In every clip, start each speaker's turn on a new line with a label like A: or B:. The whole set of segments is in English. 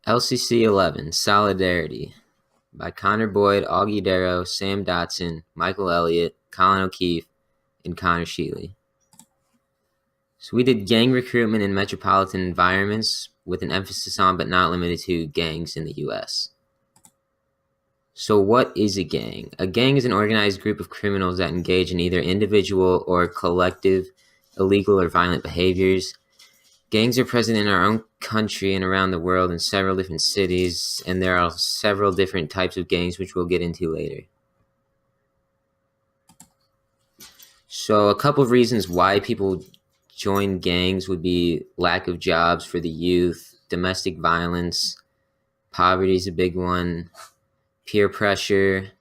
A: LCC 11, Solidarity, by Connor Boyd, Augie Darrow, Sam Dotson, Michael Elliott, Colin O'Keefe, and Connor Sheely. So we did gang recruitment in metropolitan environments with an emphasis on, but not limited to, gangs in the U.S. So what is a gang? A gang is an organized group of criminals that engage in either individual or collective illegal or violent behaviors. Gangs are present in our own country and around the world in several different cities, and there are several different types of gangs, which we'll get into later. So a couple of reasons why people join gangs would be lack of jobs for the youth, domestic violence, poverty is a big one, peer pressure,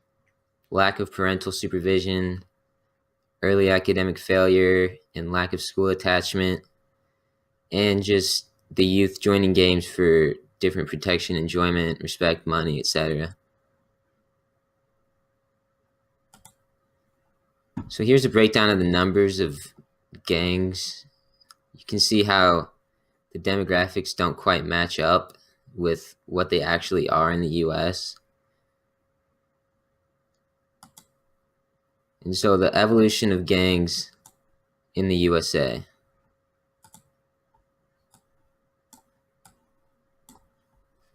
A: lack of parental supervision, early academic failure, and lack of school attachment, and just the youth joining gangs for different protection, enjoyment, respect, money, etc. So here's a breakdown of the numbers of gangs. You can see how the demographics don't quite match up with what they actually are in the US. And so the evolution of gangs in the USA.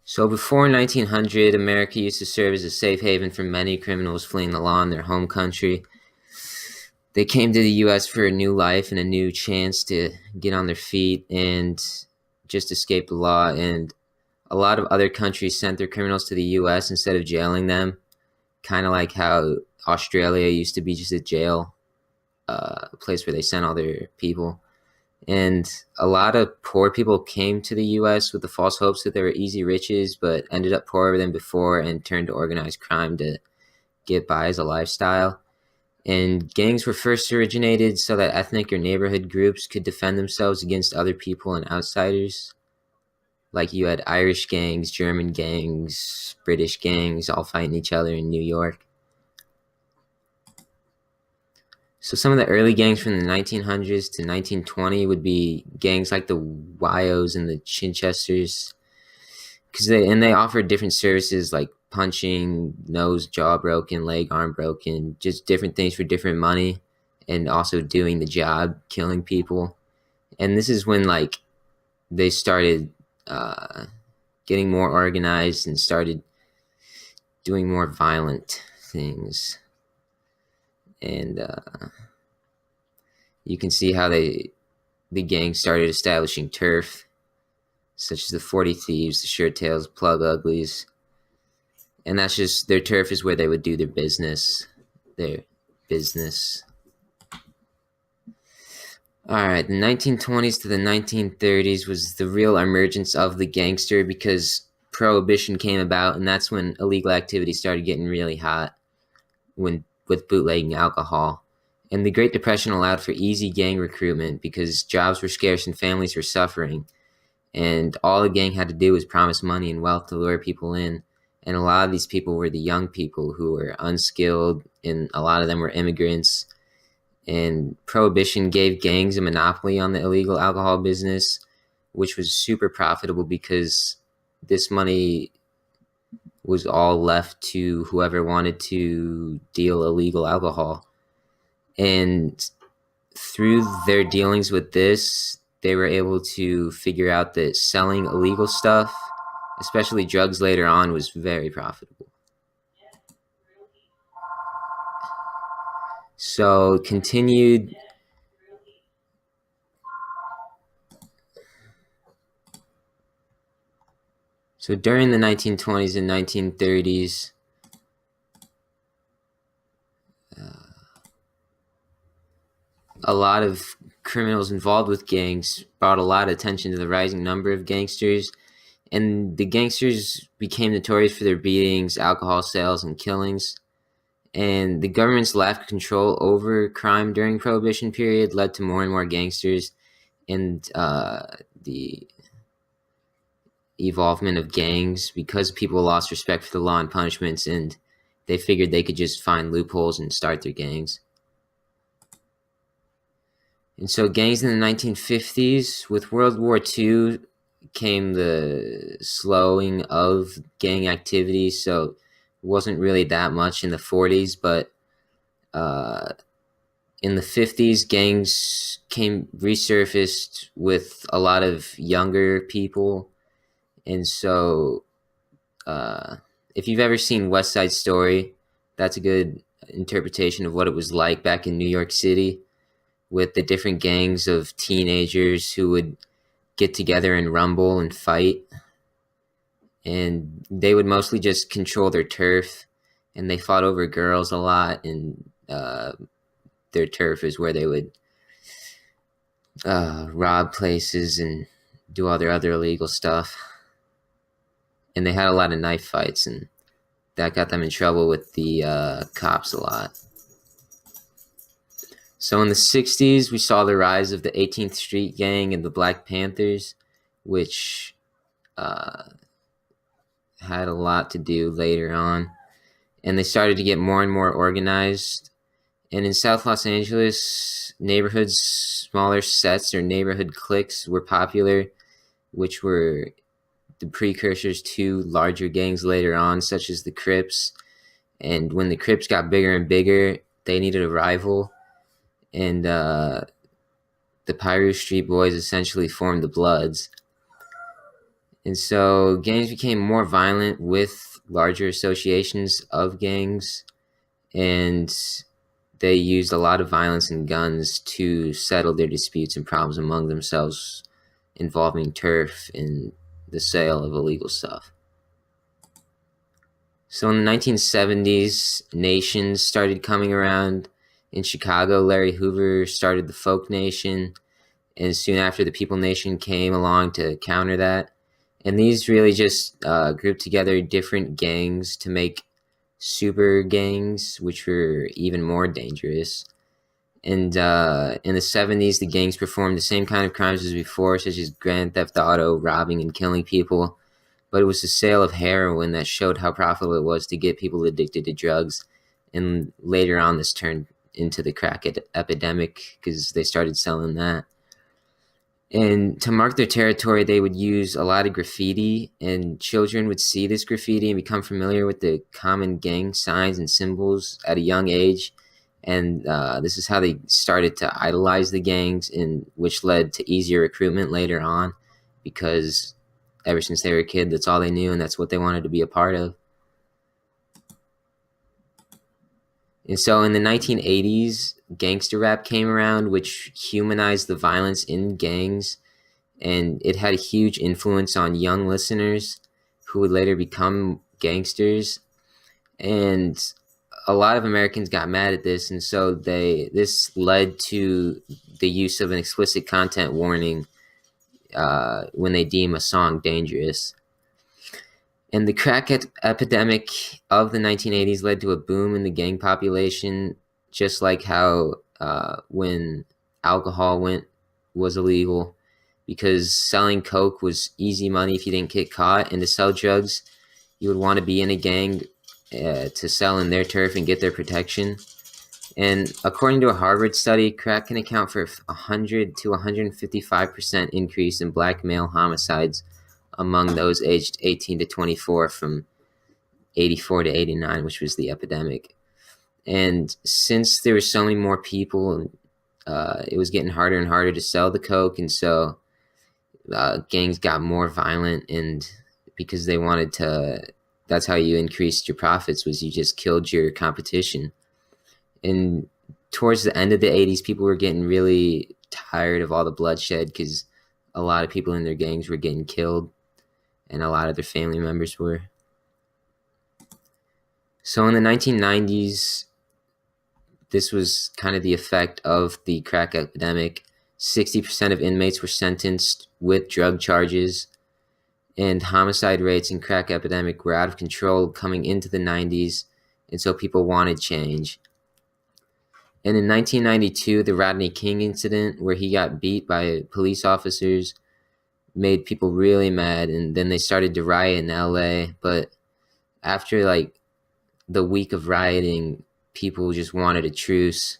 A: So before 1900, America used to serve as a safe haven for many criminals fleeing the law in their home country. They came to the U.S. for a new life and a new chance to get on their feet and just escape the law. And a lot of other countries sent their criminals to the U.S. instead of jailing them, kind of like how Australia used to be just a jail, a place where they sent all their people. And a lot of poor people came to the U.S. with the false hopes that they were easy riches, but ended up poorer than before and turned to organized crime to get by as a lifestyle. And gangs were first originated so that ethnic or neighborhood groups could defend themselves against other people and outsiders. Like you had Irish gangs, German gangs, British gangs all fighting each other in New York. So some of the early gangs from the 1900s to 1920 would be gangs like the Wyos and the Chichesters, they offered different services like punching, nose, jaw broken, leg, arm broken, just different things for different money, and also doing the job, killing people. And this is when they started getting more organized and started doing more violent things. And you can see how the gang started establishing turf, such as the 40 Thieves, the Shirt Tails, Plug Uglies. And that's just, their turf is where they would do their business. All right, the 1920s to the 1930s was the real emergence of the gangster because Prohibition came about, and that's when illegal activity started getting really hot with bootlegging alcohol. And the Great Depression allowed for easy gang recruitment because jobs were scarce and families were suffering. And all the gang had to do was promise money and wealth to lure people in. And a lot of these people were the young people who were unskilled, and a lot of them were immigrants. And Prohibition gave gangs a monopoly on the illegal alcohol business, which was super profitable because this money was all left to whoever wanted to deal illegal alcohol. And through their dealings with this, they were able to figure out that selling illegal stuff, especially drugs later on, was very profitable. So continued. So during the 1920s and 1930s, a lot of criminals involved with gangs brought a lot of attention to the rising number of gangsters. And the gangsters became notorious for their beatings, alcohol sales, and killings. And the government's lack of control over crime during Prohibition period led to more and more gangsters and the evolvement of gangs because people lost respect for the law and punishments, and they figured they could just find loopholes and start their gangs. And so gangs in the 1950s, with World War II came the slowing of gang activity, so it wasn't really that much in the 40s, but uh, in the 50s, gangs came resurfaced with a lot of younger people, and so uh, if you've ever seen West Side Story, that's a good interpretation of what it was like back in New York City with the different gangs of teenagers who would get together and rumble and fight, and they would mostly just control their turf, and they fought over girls a lot, and their turf is where they would rob places and do all their other illegal stuff. And they had a lot of knife fights, and that got them in trouble with the cops a lot. So in the 60s, we saw the rise of the 18th Street Gang and the Black Panthers, which had a lot to do later on. And they started to get more and more organized. And in South Los Angeles, neighborhoods, smaller sets or neighborhood cliques were popular, which were the precursors to larger gangs later on, such as the Crips. And when the Crips got bigger and bigger, they needed a rival. And the Piru Street Boys essentially formed the Bloods. And so gangs became more violent with larger associations of gangs, and they used a lot of violence and guns to settle their disputes and problems among themselves involving turf and the sale of illegal stuff. So in the 1970s, nations started coming around. In Chicago, Larry Hoover started the Folk Nation, and soon after the People Nation came along to counter that. And these really just grouped together different gangs to make super gangs, which were even more dangerous. And in the 70s, the gangs performed the same kind of crimes as before, such as Grand Theft Auto, robbing and killing people. But it was the sale of heroin that showed how profitable it was to get people addicted to drugs. And later on, this turned into the crack epidemic because they started selling that. And to mark their territory, they would use a lot of graffiti, and children would see this graffiti and become familiar with the common gang signs and symbols at a young age. And this is how they started to idolize the gangs, and which led to easier recruitment later on, because ever since they were a kid, that's all they knew, and that's what they wanted to be a part of. And so in the 1980s, gangster rap came around, which humanized the violence in gangs, and it had a huge influence on young listeners who would later become gangsters. And a lot of Americans got mad at this, and so this led to the use of an explicit content warning when they deem a song dangerous. And the crack epidemic of the 1980s led to a boom in the gang population, just like how when alcohol was illegal, because selling coke was easy money if you didn't get caught, and to sell drugs, you would want to be in a gang to sell in their turf and get their protection. And according to a Harvard study, crack can account for 100 to 155% increase in black male homicides among those aged 18 to 24 from 84 to 89, which was the epidemic. And since there were so many more people, it was getting harder and harder to sell the coke, and so gangs got more violent, and because they wanted to, that's how you increased your profits, was you just killed your competition. And towards the end of the 80s, people were getting really tired of all the bloodshed because a lot of people in their gangs were getting killed, and a lot of their family members were. So in the 1990s, this was kind of the effect of the crack epidemic. 60% of inmates were sentenced with drug charges, and homicide rates in crack epidemic were out of control coming into the 90s, and so people wanted change. And in 1992, the Rodney King incident, where he got beat by police officers, made people really mad, and then they started to riot in LA. But after like the week of rioting, people just wanted a truce,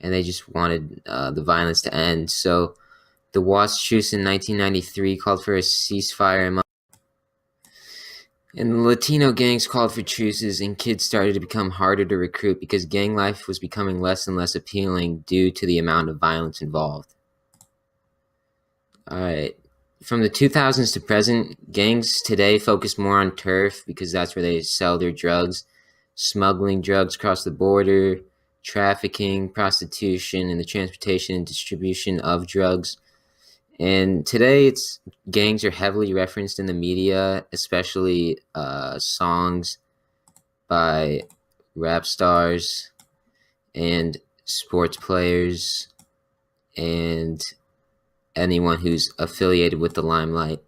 A: and they just wanted the violence to end. So The WASP truce in 1993 called for a ceasefire, and the Latino gangs called for truces, and kids started to become harder to recruit because gang life was becoming less and less appealing due to the amount of violence involved. All right. From the 2000s to present, gangs today focus more on turf because that's where they sell their drugs, smuggling drugs across the border, trafficking, prostitution, and the transportation and distribution of drugs. And today, gangs are heavily referenced in the media, especially songs by rap stars and sports players and anyone who's affiliated with the limelight.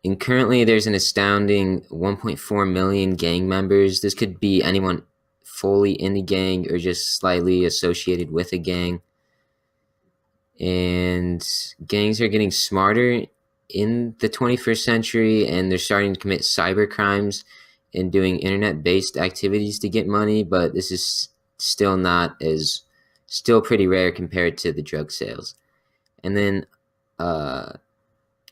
A: And currently, there's an astounding 1.4 million gang members. This could be anyone fully in the gang or just slightly associated with a gang. And gangs are getting smarter in the 21st century, and they're starting to commit cyber crimes and doing internet-based activities to get money, but this is still pretty rare compared to the drug sales. And then a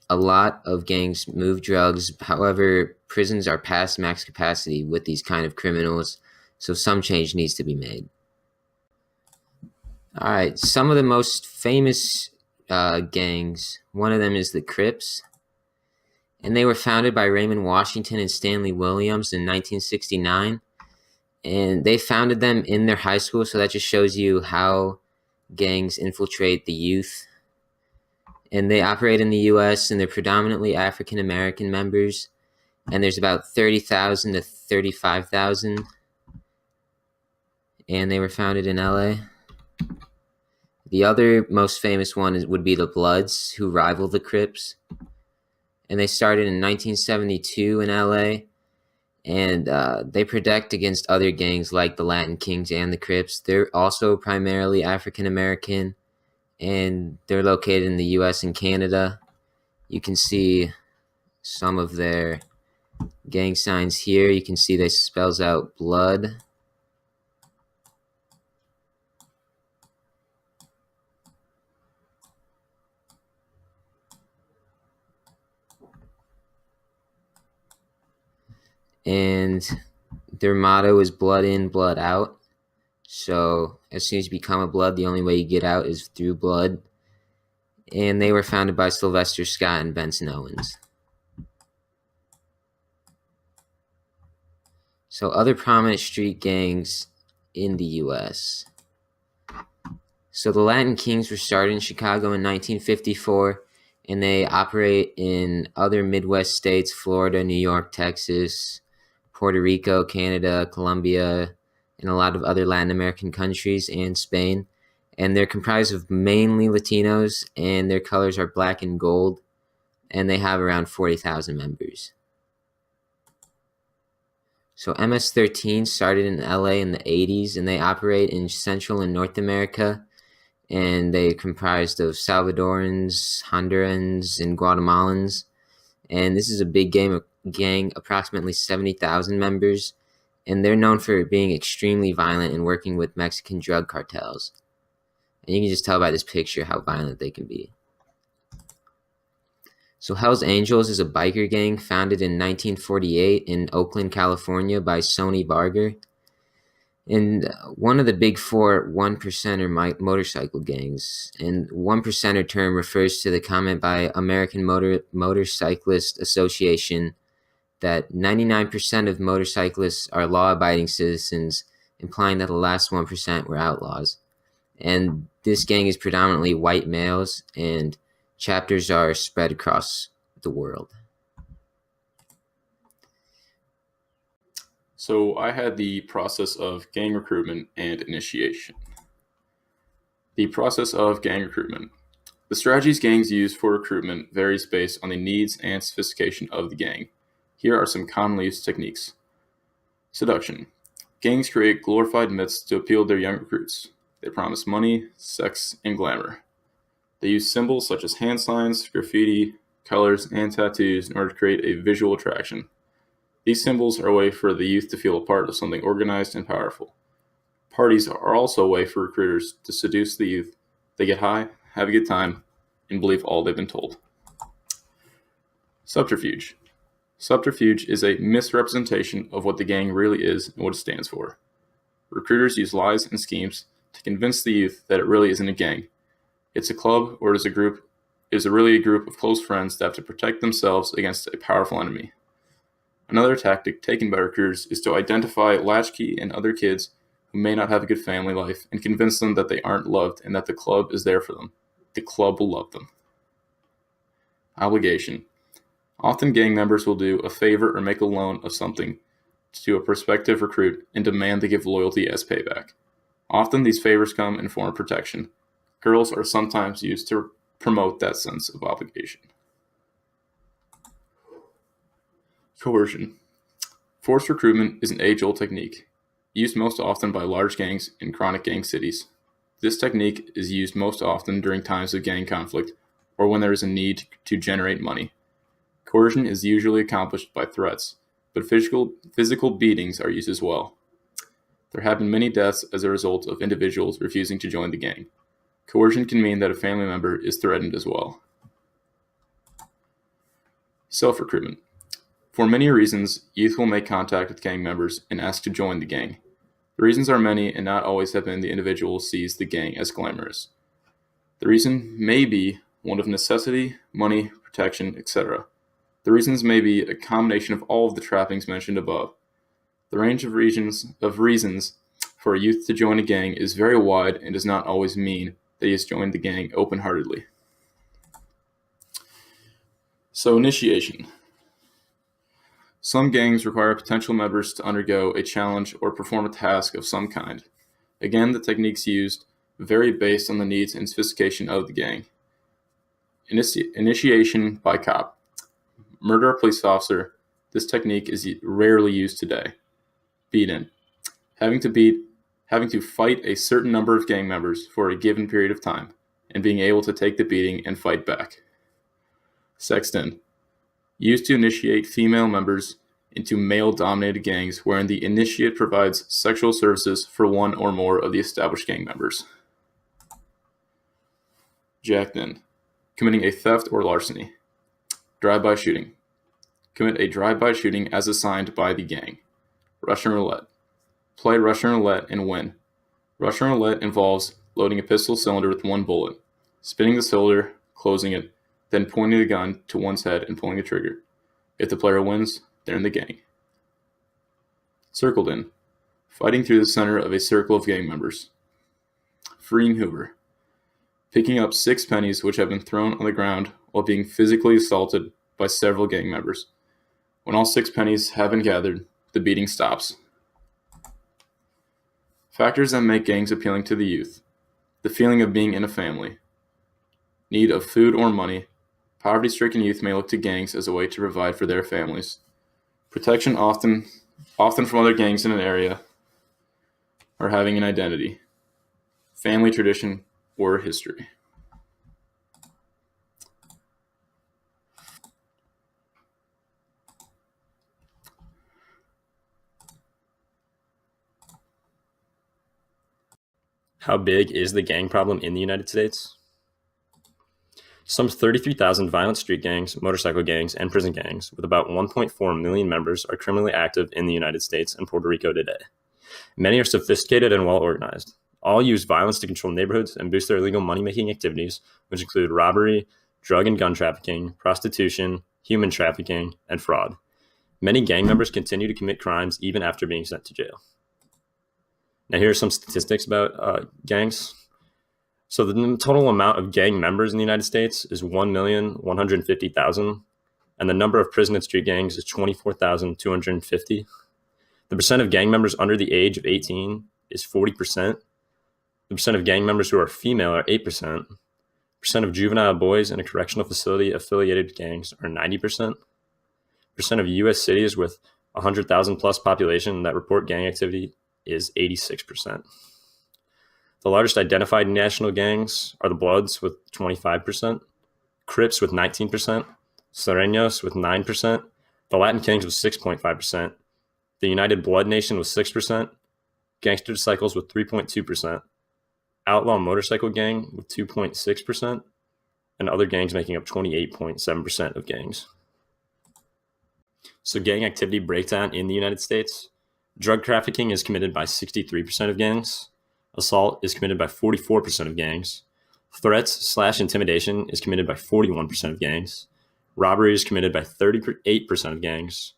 A: lot of gangs move drugs. However, prisons are past max capacity with these kind of criminals, so some change needs to be made. All right, some of the most famous gangs, one of them is the Crips, and they were founded by Raymond Washington and Stanley Williams in 1969, and they founded them in their high school, so that just shows you how gangs infiltrate the youth. And they operate in the U.S., and they're predominantly African-American members, and there's about 30,000 to 35,000, and they were founded in L.A. The other most famous one would be the Bloods, who rival the Crips, and they started in 1972 in L.A., and they protect against other gangs like the Latin Kings and the Crips. They're also primarily African-American, and they're located in the U.S. and Canada. You can see some of their gang signs here. You can see they spells out blood. And their motto is blood in, blood out. So as soon as you become a blood, the only way you get out is through blood. And they were founded by Sylvester Scott and Benson Owens. So other prominent street gangs in the U.S. So the Latin Kings were started in Chicago in 1954, and they operate in other Midwest states, Florida, New York, Texas, Puerto Rico, Canada, Colombia, and a lot of other Latin American countries, and Spain. And they're comprised of mainly Latinos, and their colors are black and gold, and they have around 40,000 members. So MS-13 started in LA in the 80s, and they operate in Central and North America, and they comprised of Salvadorans, Hondurans, and Guatemalans. And this is a big gang, approximately 70,000 members, and they're known for being extremely violent and working with Mexican drug cartels. And you can just tell by this picture how violent they can be. So Hell's Angels is a biker gang founded in 1948 in Oakland, California by Sonny Barger. And one of the big four 1%er motorcycle gangs. And 1%er term refers to the comment by American Motorcyclist Association that 99% of motorcyclists are law-abiding citizens, implying that the last 1% were outlaws. And this gang is predominantly white males, and chapters are spread across the world.
B: So I had the process of gang recruitment and initiation. The process of gang recruitment. The strategies gangs use for recruitment varies based on the needs and sophistication of the gang. Here are some commonly used techniques. Seduction. Gangs create glorified myths to appeal to their young recruits. They promise money, sex, and glamour. They use symbols such as hand signs, graffiti, colors, and tattoos in order to create a visual attraction. These symbols are a way for the youth to feel a part of something organized and powerful. Parties are also a way for recruiters to seduce the youth. They get high, have a good time, and believe all they've been told. Subterfuge. Subterfuge is a misrepresentation of what the gang really is and what it stands for. Recruiters use lies and schemes to convince the youth that it really isn't a gang. It's a club, or it is really a group of close friends that have to protect themselves against a powerful enemy. Another tactic taken by recruiters is to identify latchkey and other kids who may not have a good family life and convince them that they aren't loved and that the club is there for them. The club will love them. Obligation. Often gang members will do a favor or make a loan of something to a prospective recruit and demand they give loyalty as payback. Often these favors come in form of protection. Girls are sometimes used to promote that sense of obligation. Coercion. Forced recruitment is an age-old technique, used most often by large gangs in chronic gang cities. This technique is used most often during times of gang conflict or when there is a need to generate money. Coercion is usually accomplished by threats, but physical beatings are used as well. There have been many deaths as a result of individuals refusing to join the gang. Coercion can mean that a family member is threatened as well. Self-recruitment. For many reasons, youth will make contact with gang members and ask to join the gang. The reasons are many and not always have been the individual sees the gang as glamorous. The reason may be one of necessity, money, protection, etc. The reasons may be a combination of all of the trappings mentioned above. The range of reasons for a youth to join a gang is very wide and does not always mean that he has joined the gang open-heartedly. So, initiation. Some gangs require potential members to undergo a challenge or perform a task of some kind. Again, the techniques used vary based on the needs and sophistication of the gang. Initiation by cop. Murder a police officer. This technique is rarely used today. Beat-in. Having to fight a certain number of gang members for a given period of time, and being able to take the beating and fight back. Sexed-in. Used to initiate female members into male-dominated gangs wherein the initiate provides sexual services for one or more of the established gang members. Jacked-in. Committing a theft or larceny. Drive-by shooting. Commit a drive-by shooting as assigned by the gang. Russian roulette. Play Russian roulette and win. Russian roulette involves loading a pistol cylinder with one bullet, spinning the cylinder, closing it, then pointing the gun to one's head and pulling the trigger. If the player wins, they're in the gang. Circled in. Fighting through the center of a circle of gang members. Freeing Hoover. Picking up 6 pennies which have been thrown on the ground while being physically assaulted by several gang members. When all 6 pennies have been gathered, the beating stops. Factors that make gangs appealing to the youth. The feeling of being in a family. Need of food or money. Poverty-stricken youth may look to gangs as a way to provide for their families. Protection often from other gangs in an area, or having an identity. Family tradition or history.
C: How big is the gang problem in the United States? Some 33,000 violent street gangs, motorcycle gangs, and prison gangs, with about 1.4 million members, are criminally active in the United States and Puerto Rico today. Many are sophisticated and well organized. All use violence to control neighborhoods and boost their illegal money-making activities, which include robbery, drug and gun trafficking, prostitution, human trafficking, and fraud. Many gang members continue to commit crimes even after being sent to jail. Now, here are some statistics about gangs. So the total amount of gang members in the United States is 1,150,000, and the number of prison and street gangs is 24,250. The percent of gang members under the age of 18 is 40%. The percent of gang members who are female are 8%. Percent of juvenile boys in a correctional facility affiliated with gangs are 90%. Percent of U.S. cities with 100,000 plus population that report gang activity is 86%. The largest identified national gangs are the Bloods with 25%, Crips with 19%, Sureños with 9%, the Latin Kings with 6.5%, the United Blood Nation with 6%, Gangster Disciples with 3.2%, Outlaw Motorcycle Gang with 2.6%, and other gangs making up 28.7% of gangs. So gang activity breakdown in the United States. Drug trafficking is committed by 63% of gangs. Assault is committed by 44% of gangs. Threats/intimidation is committed by 41% of gangs. Robbery is committed by 38% of gangs.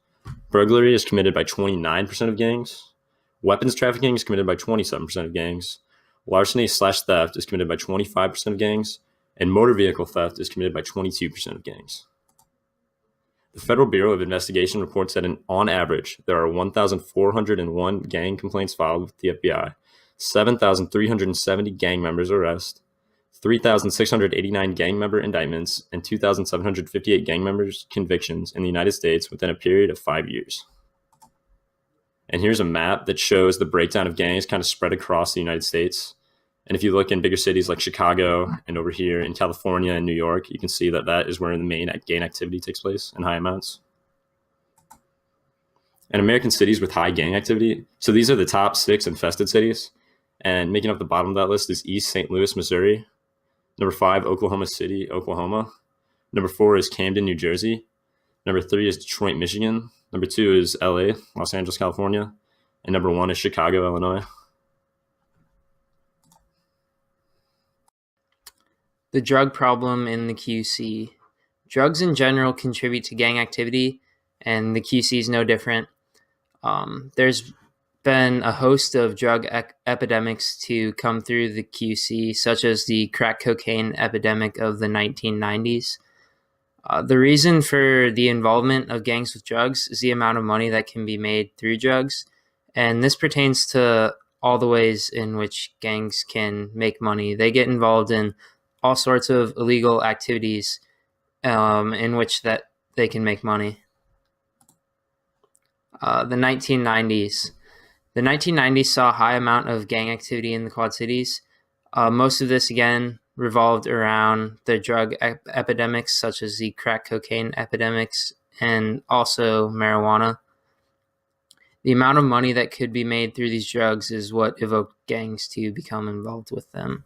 C: Burglary is committed by 29% of gangs. Weapons trafficking is committed by 27% of gangs. Larceny/theft is committed by 25% of gangs. And motor vehicle theft is committed by 22% of gangs. The Federal Bureau of Investigation reports that on average, there are 1,401 gang complaints filed with the FBI, 7,370 gang members arrested, 3,689 gang member indictments, and 2,758 gang members convictions in the United States within a period of 5 years. And here's a map that shows the breakdown of gangs kind of spread across the United States. And if you look in bigger cities like Chicago and over here in California and New York, you can see that that is where the main gang activity takes place in high amounts. And American cities with high gang activity, so these are the top 6 infested cities. And making up the bottom of that list is East St. Louis, Missouri. Number 5, Oklahoma City, Oklahoma. Number 4 is Camden, New Jersey. Number 3 is Detroit, Michigan. Number 2 is LA, Los Angeles, California. And number 1 is Chicago, Illinois.
D: The drug problem in the QC. Drugs in general contribute to gang activity, and the QC is no different. There's been a host of drug epidemics to come through the QC, such as the crack cocaine epidemic of the 1990s. The reason for the involvement of gangs with drugs is the amount of money that can be made through drugs, and this pertains to all the ways in which gangs can make money. They get involved in all sorts of illegal activities in which that they can make money. The 1990s. The 1990s saw a high amount of gang activity in the Quad Cities. Most of this, again, revolved around the drug epidemics, such as the crack cocaine epidemics and also marijuana. The amount of money that could be made through these drugs is what evoked gangs to become involved with them.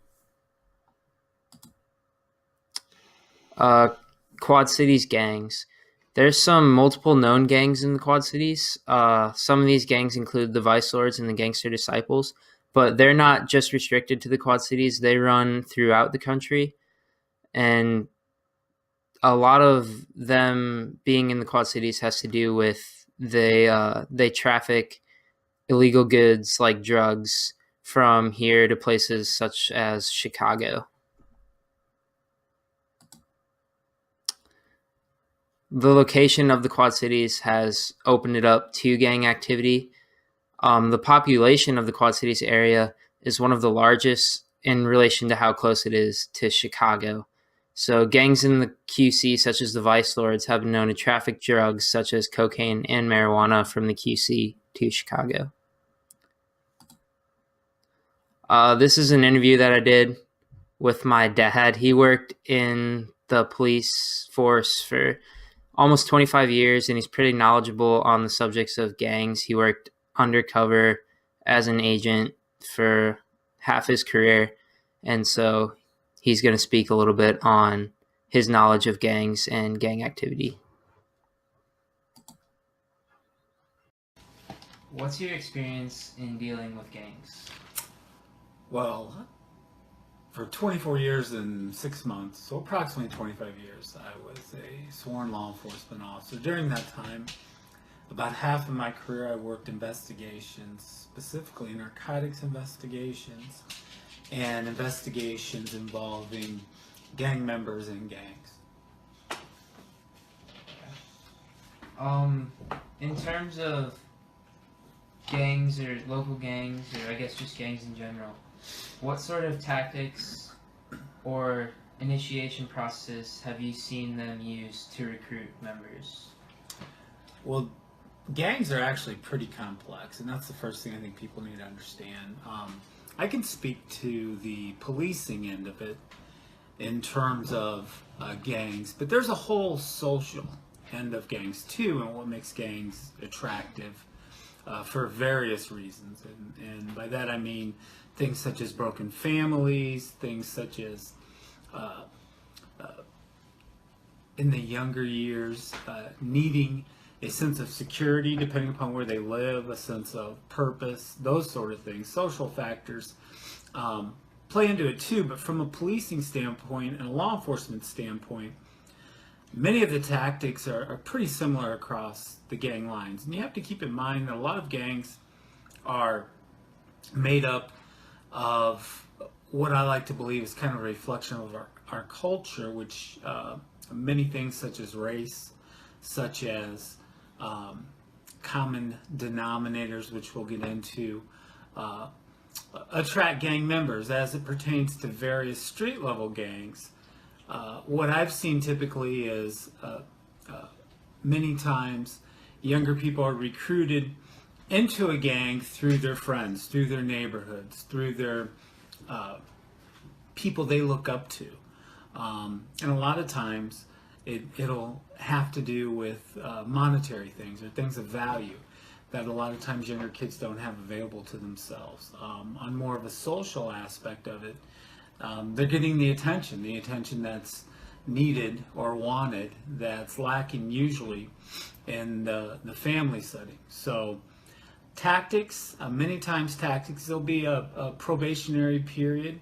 D: Quad Cities gangs. There's some multiple known gangs in the Quad Cities. Some of these gangs include the Vice Lords and the Gangster Disciples, but they're not just restricted to the Quad Cities. They run throughout the country, and a lot of them being in the Quad Cities has to do with they traffic illegal goods like drugs from here to places such as Chicago. The location of the Quad Cities has opened it up to gang activity. The population of the Quad Cities area is one of the largest in relation to how close it is to Chicago. So gangs in the QC, such as the Vice Lords, have been known to traffic drugs such as cocaine and marijuana from the QC to Chicago. This is an interview that I did with my dad. He worked in the police force for almost 25 years, and he's pretty knowledgeable on the subjects of gangs. He worked undercover as an agent for half his career, and so he's going to speak a little bit on his knowledge of gangs and gang activity. What's your experience in dealing with gangs?
E: Well, for 24 years and 6 months, so approximately 25 years, I was a sworn law enforcement officer. During that time, about half of my career I worked investigations, specifically narcotics investigations, and investigations involving gang members and gangs.
D: In terms of gangs or local gangs, or I guess just gangs in general, what sort of tactics or initiation processes have you seen them use to recruit members?
E: Well, gangs are actually pretty complex, and that's the first thing I think people need to understand. I can speak to the policing end of it in terms of gangs, but there's a whole social end of gangs too, and what makes gangs attractive for various reasons. And by that I mean things such as broken families, things such as in the younger years, needing a sense of security depending upon where they live, a sense of purpose, those sort of things. Social factors play into it too, but from a policing standpoint and a law enforcement standpoint, many of the tactics are pretty similar across the gang lines. And you have to keep in mind that a lot of gangs are made up of what I like to believe is kind of a reflection of our culture, which many things such as race, such as common denominators, which we'll get into, attract gang members. As it pertains to various street level gangs, what I've seen typically is many times younger people are recruited into a gang through their friends, through their neighborhoods, through their people they look up to. And a lot of times it'll have to do with monetary things or things of value that a lot of times younger kids don't have available to themselves. On more of a social aspect of it, they're getting the attention that's needed or wanted, that's lacking usually in the family setting. So tactics, many times tactics, there'll be a probationary period.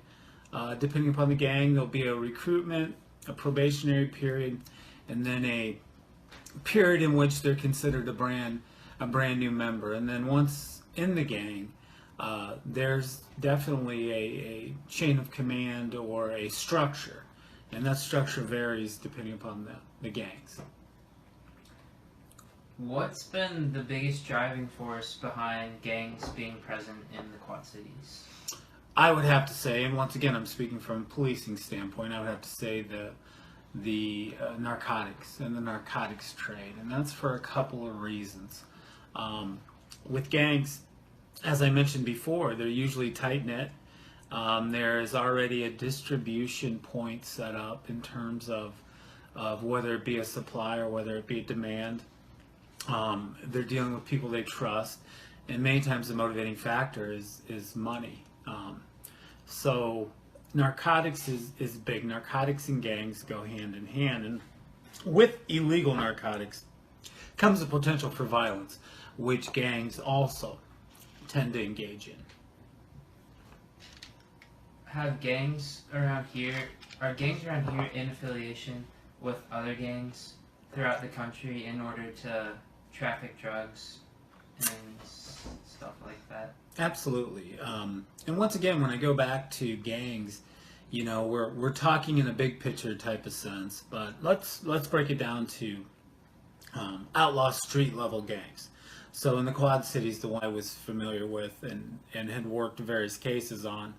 E: Depending upon the gang, there'll be a recruitment, a probationary period, and then a period in which they're considered a brand new member. And then once in the gang, there's definitely a chain of command or a structure, and that structure varies depending upon the gangs.
D: What's been the biggest driving force behind gangs being present in the Quad Cities?
E: I would have to say, and once again I'm speaking from a policing standpoint, I would have to say the narcotics and the narcotics trade, and that's for a couple of reasons. With gangs, as I mentioned before, they're usually tight-knit. There is already a distribution point set up in terms of whether it be a supply or whether it be a demand. They're dealing with people they trust, and many times the motivating factor is money. So narcotics is big. Narcotics and gangs go hand in hand, and with illegal narcotics comes the potential for violence, which gangs also tend to engage in.
D: Are gangs around here in affiliation with other gangs throughout the country in order to traffic drugs and stuff like that?
E: Absolutely. And once again, when I go back to gangs, we're talking in a big picture type of sense, but let's break it down to outlaw street level gangs. So in the Quad Cities, the one I was familiar with and had worked various cases on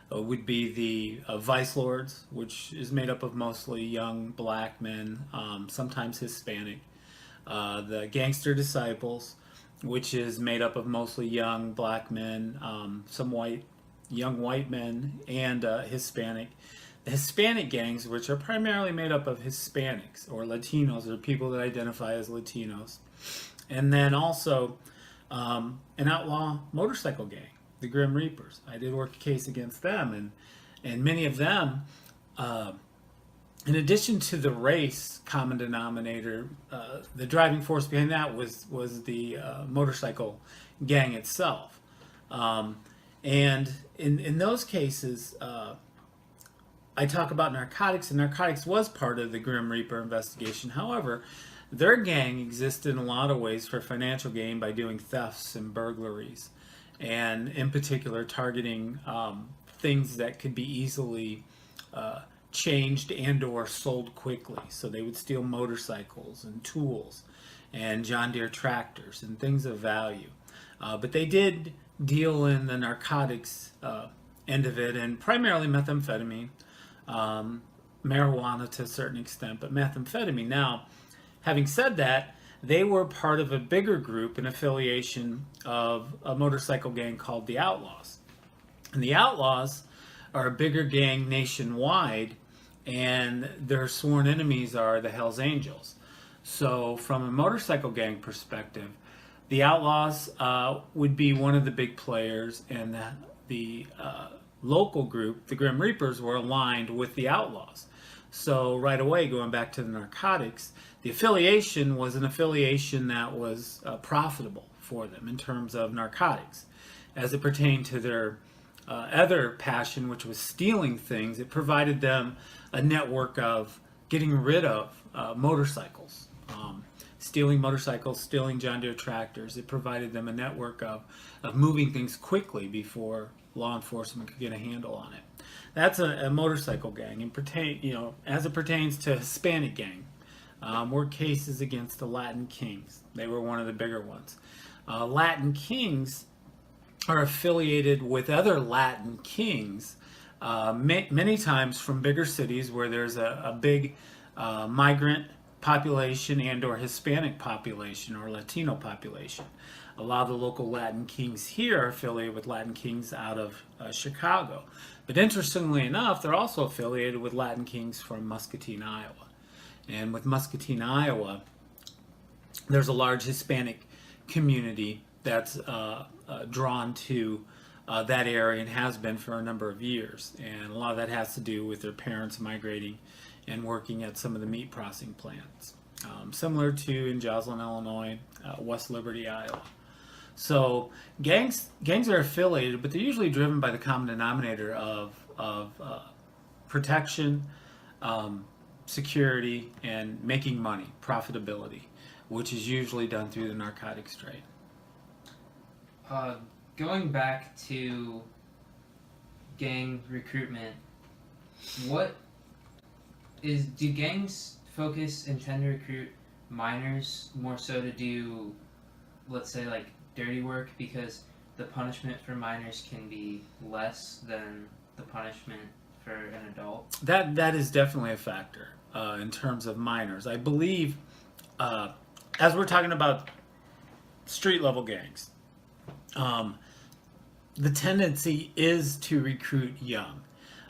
E: would be the Vice Lords, which is made up of mostly young black men, sometimes Hispanic. The Gangster Disciples, which is made up of mostly young black men, some young white men, and Hispanic. The Hispanic gangs, which are primarily made up of Hispanics or Latinos, or people that identify as Latinos. And then also an outlaw motorcycle gang, the Grim Reapers. I did work a case against them, and many of them, in addition to the race common denominator, the driving force behind that was the motorcycle gang itself. And in those cases, I talk about narcotics, and narcotics was part of the Grim Reaper investigation. However, their gang existed in a lot of ways for financial gain by doing thefts and burglaries, and in particular targeting things that could be easily changed and or sold quickly. So they would steal motorcycles and tools and John Deere tractors and things of value. But they did deal in the narcotics end of it, and primarily methamphetamine, marijuana to a certain extent, but methamphetamine. Now, having said that, they were part of a bigger group, an affiliation of a motorcycle gang called the Outlaws. And the Outlaws are a bigger gang nationwide, and their sworn enemies are the Hells Angels. So from a motorcycle gang perspective, the Outlaws would be one of the big players, and the local group, the Grim Reapers, were aligned with the Outlaws. So right away, going back to the narcotics, the affiliation was an affiliation that was profitable for them in terms of narcotics. As it pertained to their other passion, which was stealing things, it provided them a network of getting rid of motorcycles, stealing motorcycles, stealing John Deere tractors. It provided them a network of moving things quickly before law enforcement could get a handle on it. That's a motorcycle gang. And as it pertains to Hispanic gang, were cases against the Latin Kings. They were one of the bigger ones. Latin Kings are affiliated with other Latin Kings, many times from bigger cities where there's a big migrant population and or Hispanic population or Latino population. A lot of the local Latin Kings here are affiliated with Latin Kings out of Chicago. But interestingly enough, they're also affiliated with Latin Kings from Muscatine, Iowa. And with Muscatine, Iowa, there's a large Hispanic community that's drawn to that area and has been for a number of years. And a lot of that has to do with their parents migrating and working at some of the meat processing plants. Similar to in Joslin, Illinois, West Liberty, Iowa. So gangs are affiliated, but they're usually driven by the common denominator of protection, security, and making money, profitability, which is usually done through the narcotics trade.
D: Going back to gang recruitment, do gangs focus and tend to recruit minors more so to do, let's say, like dirty work, because the punishment for minors can be less than the punishment for an adult?
E: That is definitely a factor in terms of minors. I believe, as we're talking about street level gangs, the tendency is to recruit young.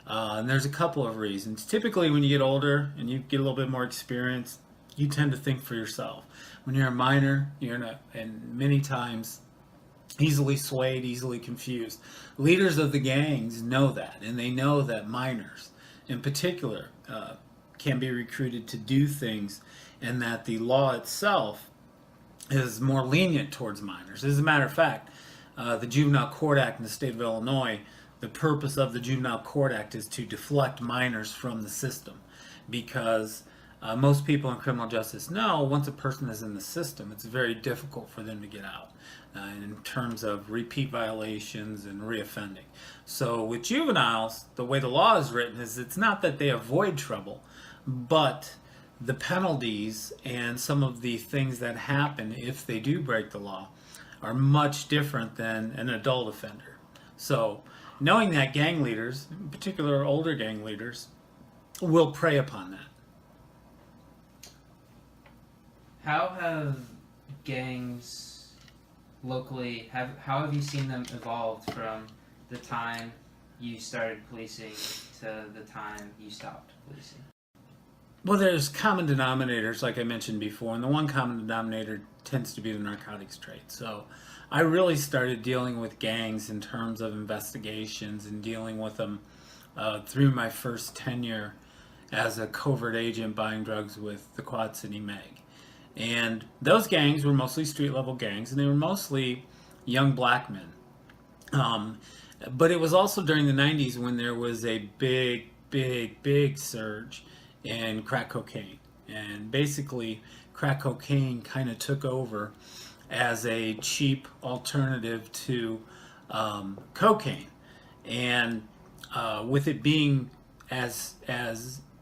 E: And there's a couple of reasons. Typically, when you get older and you get a little bit more experience, you tend to think for yourself. When you're a minor, and many times easily swayed, easily confused. Leaders of the gangs know that, and they know that minors, in particular, can be recruited to do things, and that the law itself is more lenient towards minors. As a matter of fact, the Juvenile Court Act in the state of Illinois, the purpose of the Juvenile Court Act is to deflect minors from the system, because most people in criminal justice know once a person is in the system, it's very difficult for them to get out in terms of repeat violations and reoffending. So with juveniles, the way the law is written is it's not that they avoid trouble, but the penalties and some of the things that happen if they do break the law are much different than an adult offender. So knowing that, gang leaders, in particular older gang leaders, will prey upon that.
D: How have gangs locally, how have you seen them evolve from the time you started policing to the time you stopped policing?
E: Well, there's common denominators, like I mentioned before, and the one common denominator tends to be the narcotics trade. So I really started dealing with gangs in terms of investigations and dealing with them through my first tenure as a covert agent buying drugs with the Quad City Meg. And those gangs were mostly street-level gangs, and they were mostly young black men. But it was also during the 90s when there was a big surge in crack cocaine. And basically, crack cocaine kind of took over as a cheap alternative to cocaine. And with it being as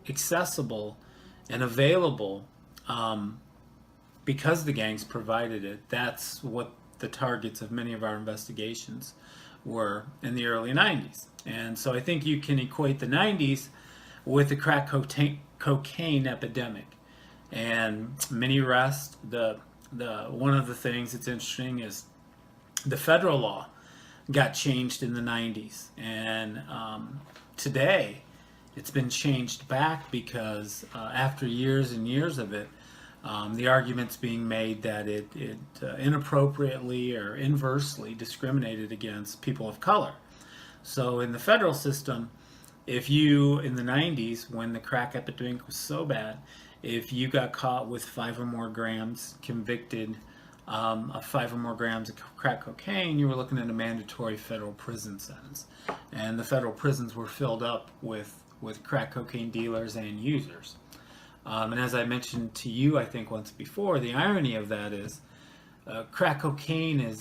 E: accessible and available, because the gangs provided it, that's what the targets of many of our investigations were in the early 90s. And so I think you can equate the 90s with the crack cocaine epidemic. And many arrests, one of the things that's interesting is the federal law got changed in the 90s. And today it's been changed back because after years and years of it, the argument's being made that it inappropriately or inversely discriminated against people of color. So in the federal system, if you, in the 90s, when the crack epidemic was so bad, if you got caught with 5 or more grams, convicted of 5 or more grams of crack cocaine, you were looking at a mandatory federal prison sentence. And the federal prisons were filled up with crack cocaine dealers and users. And as I mentioned to you, I think once before, the irony of that is crack cocaine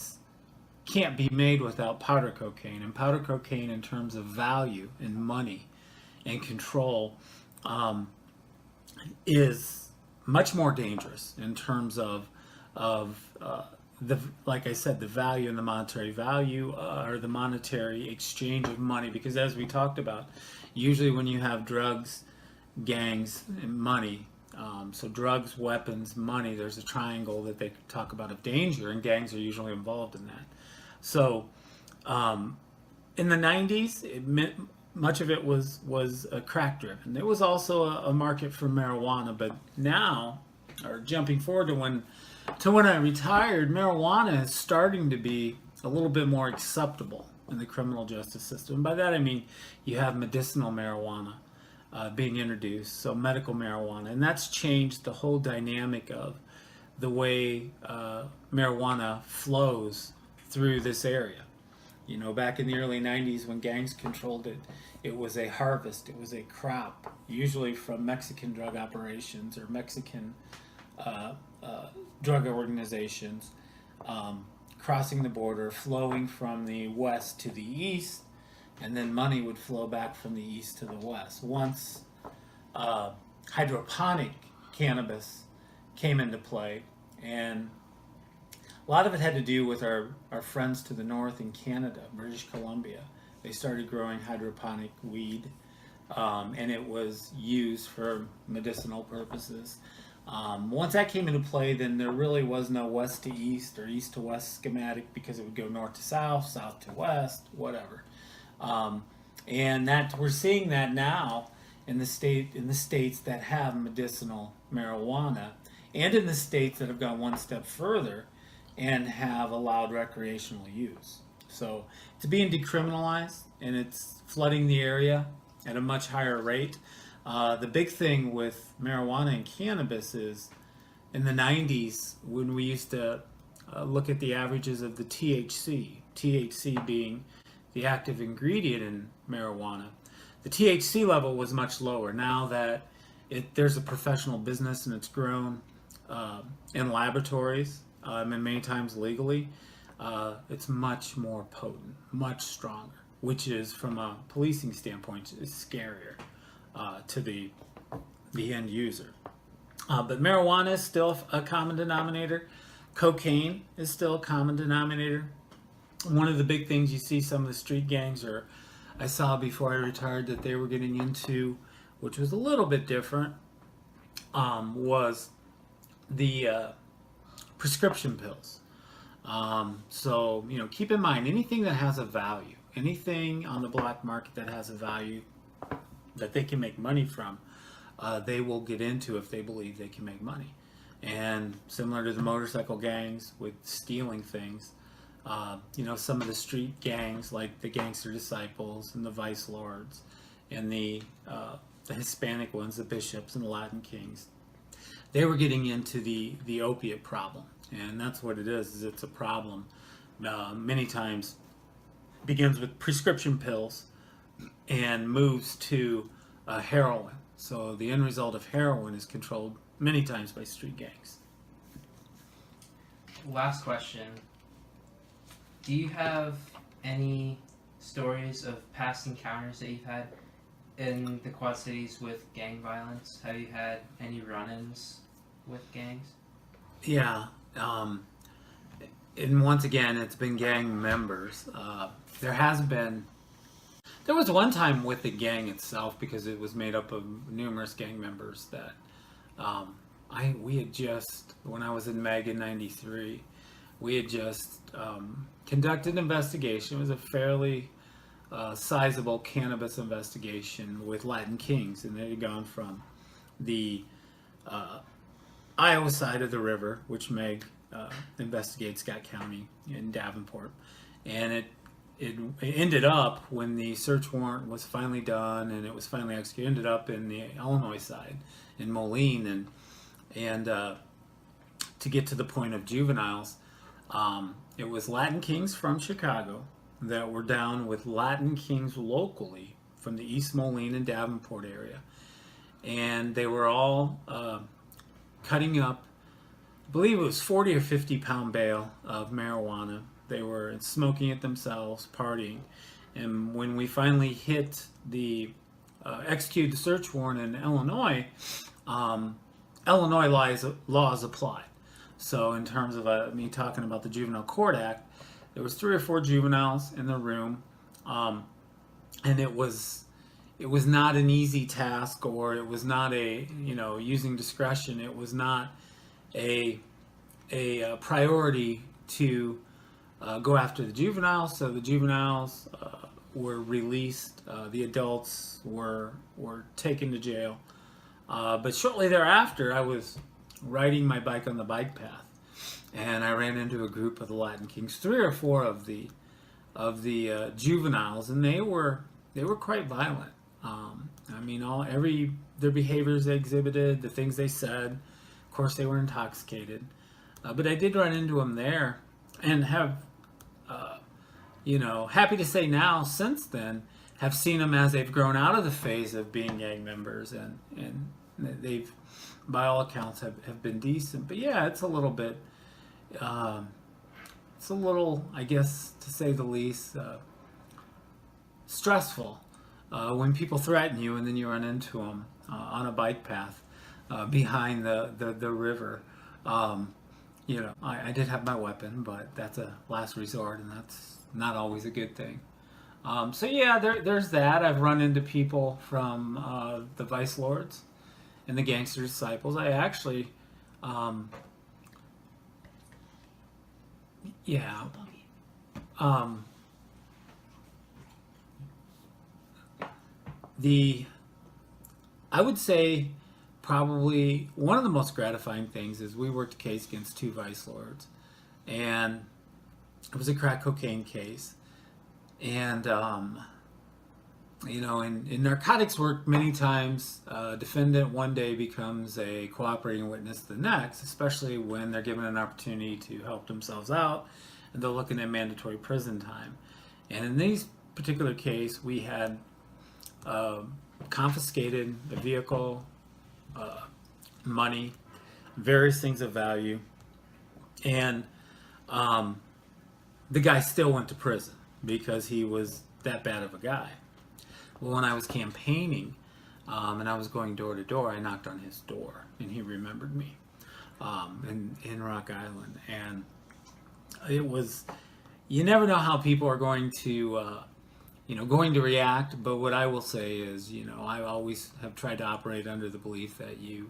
E: can't be made without powder cocaine. And powder cocaine, in terms of value and money and control, is much more dangerous in terms of the, like I said, the value and the monetary value, or the monetary exchange of money. Because as we talked about, usually when you have drugs, gangs, and money, so drugs, weapons, money, there's a triangle that they talk about of danger, and gangs are usually involved in that. So in the 90s, much of it was crack driven. There was also a market for marijuana, but now, or jumping forward to when I retired, marijuana is starting to be a little bit more acceptable in the criminal justice system. And by that I mean you have medicinal marijuana being introduced, so medical marijuana, and that's changed the whole dynamic of the way marijuana flows through this area. You know, back in the early 90s when gangs controlled it, it was a harvest, it was a crop, usually from Mexican drug operations or Mexican drug organizations, crossing the border, flowing from the west to the east, and then money would flow back from the east to the west. Once hydroponic cannabis came into play, and a lot of it had to do with our friends to the north in Canada, British Columbia. They started growing hydroponic weed, and it was used for medicinal purposes. Once that came into play, then there really was no west to east or east to west schematic, because it would go north to south, south to west, whatever. And that we're seeing that now in the states that have medicinal marijuana, and in the states that have gone one step further and have allowed recreational use. So it's being decriminalized, and it's flooding the area at a much higher rate. The big thing with marijuana and cannabis is in the 90s, when we used to look at the averages of the THC being the active ingredient in marijuana, the THC level was much lower. Now that there's a professional business and it's grown in laboratories, and many times legally, it's much more potent, much stronger, which is, from a policing standpoint, is scarier to the end user. But marijuana is still a common denominator. Cocaine is still a common denominator. One of the big things you see some of the street gangs, or I saw before I retired that they were getting into, which was a little bit different, was the prescription pills. So, you know, keep in mind, anything that has a value, anything on the black market that has a value that they can make money from, they will get into if they believe they can make money. And similar to the motorcycle gangs with stealing things, you know, some of the street gangs, like the Gangster Disciples and the Vice Lords, and the Hispanic ones, the Bishops and the Latin Kings, they were getting into the opiate problem. And that's what it is it's a problem. Many times begins with prescription pills and moves to heroin. So the end result of heroin is controlled many times by street gangs.
D: Last question. Do you have any stories of past encounters that you've had in the Quad Cities with gang violence? Have you had any run-ins with gangs?
E: Yeah. And once again, it's been gang members. There was one time with the gang itself, because it was made up of numerous gang members, that we had just, when I was in Meg in '93, we had just conducted an investigation. It was a fairly sizable cannabis investigation with Latin Kings, and they had gone from the Iowa side of the river, which Meg investigates, Scott County in Davenport, and it ended up, when the search warrant was finally done and it was finally executed, ended up in the Illinois side, in Moline, and to get to the point of juveniles, it was Latin Kings from Chicago that were down with Latin Kings locally from the East Moline and Davenport area, and they were all cutting up, I believe it was 40 or 50-pound bale of marijuana. They were smoking it themselves, partying. And when we finally hit the execute the search warrant in Illinois, Illinois laws apply. So in terms of me talking about the Juvenile Court Act, there was 3 or 4 juveniles in the room, and it was not an easy task, or it was not using discretion. It was not a priority to go after the juveniles. So the juveniles were released. The adults were taken to jail. But shortly thereafter, I was riding my bike on the bike path, and I ran into a group of the Latin Kings, 3 or 4 of the juveniles, and they were quite violent. I mean, their behaviors they exhibited, the things they said. Of course, they were intoxicated. But I did run into them there, and have, happy to say now, since then, have seen them as they've grown out of the phase of being gang members, and they've, by all accounts, have been decent. But yeah, it's a little bit, I guess, to say the least, stressful when people threaten you and then you run into them on a bike path behind the river. I did have my weapon, but that's a last resort, and that's not always a good thing. So yeah, there's that. I've run into people from the Vice Lords and the Gangster Disciples. I actually, I would say probably one of the most gratifying things is we worked a case against 2 Vice Lords, and it was a crack cocaine case. And in narcotics work, many times a defendant one day becomes a cooperating witness the next, especially when they're given an opportunity to help themselves out and they're looking at mandatory prison time. And in this particular case, we had confiscated the vehicle, money, various things of value, and the guy still went to prison because he was that bad of a guy. Well, when I was campaigning and I was going door to door, I knocked on his door, and he remembered me in Rock Island. And it was, you never know how people are going to react. But what I will say is, I always have tried to operate under the belief that you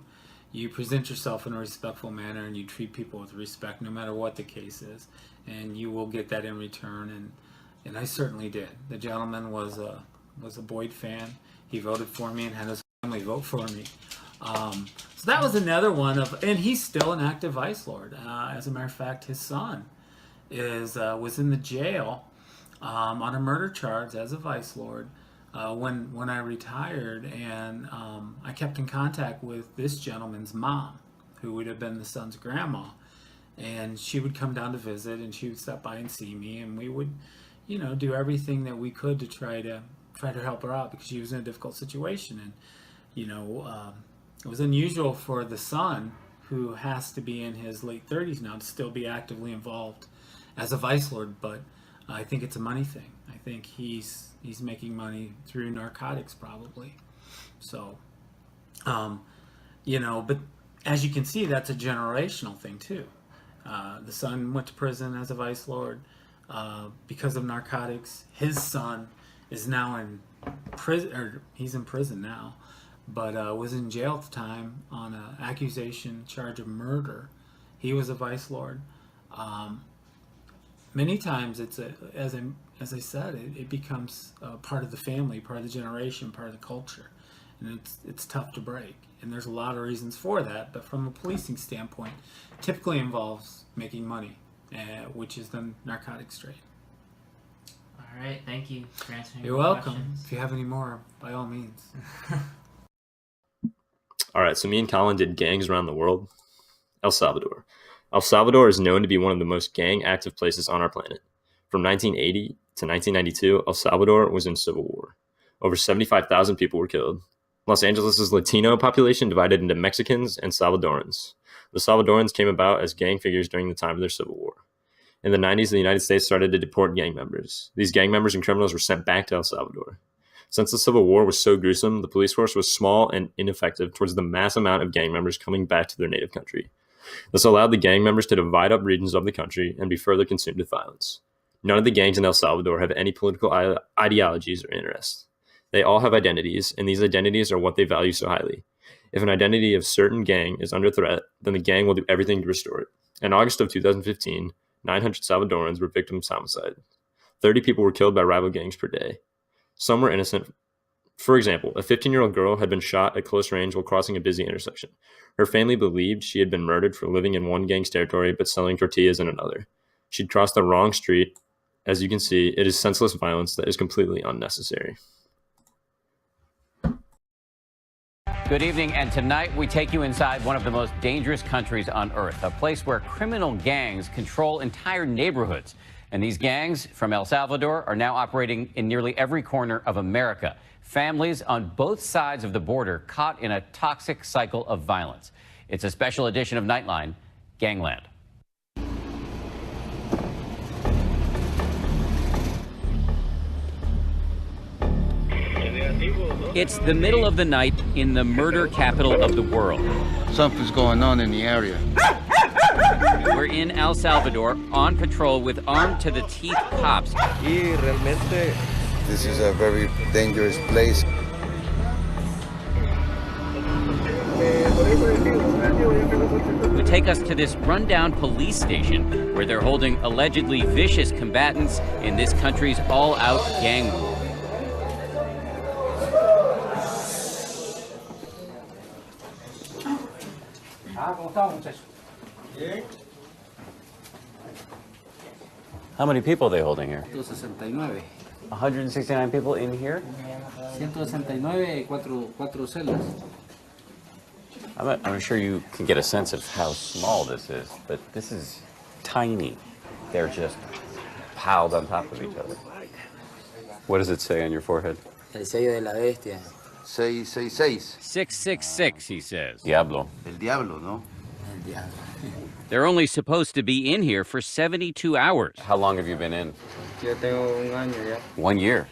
E: present yourself in a respectful manner and you treat people with respect, no matter what the case is, and you will get that in return. And I certainly did. The gentleman was a Boyd fan. He voted for me and had his family vote for me. So that was another one and he's still an active Vice Lord. As a matter of fact, his son was in the jail on a murder charge as a Vice Lord when I retired, and I kept in contact with this gentleman's mom, who would have been the son's grandma, and she would come down to visit, and she would stop by and see me, and we would, do everything that we could to try to help her out, because she was in a difficult situation. And it was unusual for the son, who has to be in his late 30s now, to still be actively involved as a Vice Lord. But I think it's a money thing. I think he's making money through narcotics, probably. So, but as you can see, that's a generational thing too. The son went to prison as a Vice Lord because of narcotics. His son is now in prison, or he's in prison now, but was in jail at the time on an accusation charge of murder. He was a Vice Lord. Many times it's as I said, it becomes part of the family, part of the generation, part of the culture, and it's tough to break. And there's a lot of reasons for that, but from a policing standpoint, typically involves making money, which is the narcotics trade.
B: All
D: All right, thank you for answering.
E: You're welcome.
D: Questions.
E: If you have any more, by all means.
C: All right, so me and Colin did gangs around the world. El Salvador. El Salvador is known to be one of the most gang-active places on our planet. From 1980 to 1992, El Salvador was in civil war. Over 75,000 people were killed. Los Angeles' Latino population divided into Mexicans and Salvadorans. The Salvadorans came about as gang figures during the time of their civil war. In the 90s, the United States started to deport gang members. These gang members and criminals were sent back to El Salvador. Since the Civil War was so gruesome, the police force was small and ineffective towards the mass amount of gang members coming back to their native country. This allowed the gang members to divide up regions of the country and be further consumed with violence. None of the gangs in El Salvador have any political ideologies or interests. They all have identities, and these identities are what they value so highly. If an identity of certain gang is under threat, then the gang will do everything to restore it. In August of 2015, 900 Salvadorans were victims of homicide. 30 people were killed by rival gangs per day. Some were innocent. For example, a 15-year-old girl had been shot at close range while crossing a busy intersection. Her family believed she had been murdered for living in one gang's territory but selling tortillas in another. She'd crossed the wrong street. As you can see, it is senseless violence that is completely unnecessary.
F: Good evening, and tonight we take you inside one of the most dangerous countries on earth, a place where criminal gangs control entire neighborhoods. And these gangs from El Salvador are now operating in nearly every corner of America. Families on both sides of the border caught in a toxic cycle of violence. It's a special edition of Nightline, Gangland. It's the middle of the night in the murder capital of the world.
G: Something's going on in the area.
F: We're in El Salvador on patrol with armed-to-the-teeth cops.
G: This is a very dangerous place.
F: Who take us to this rundown police station where they're holding allegedly vicious combatants in this country's all-out gang war. How many people are they holding here?
H: 169.
F: 169 people in here?
H: 169, cuatro celdas.
F: I'm sure you can get a sense of how small this is, but this is tiny. They're just piled on top of each other. What does it say on your forehead?
H: El sello de la bestia.
G: 666.
F: 666, he says. Diablo.
G: El diablo, no?
H: El diablo.
F: They're only supposed to be in here for 72 hours. How long have you been in?
H: Yo tengo un año ya.
F: 1 year.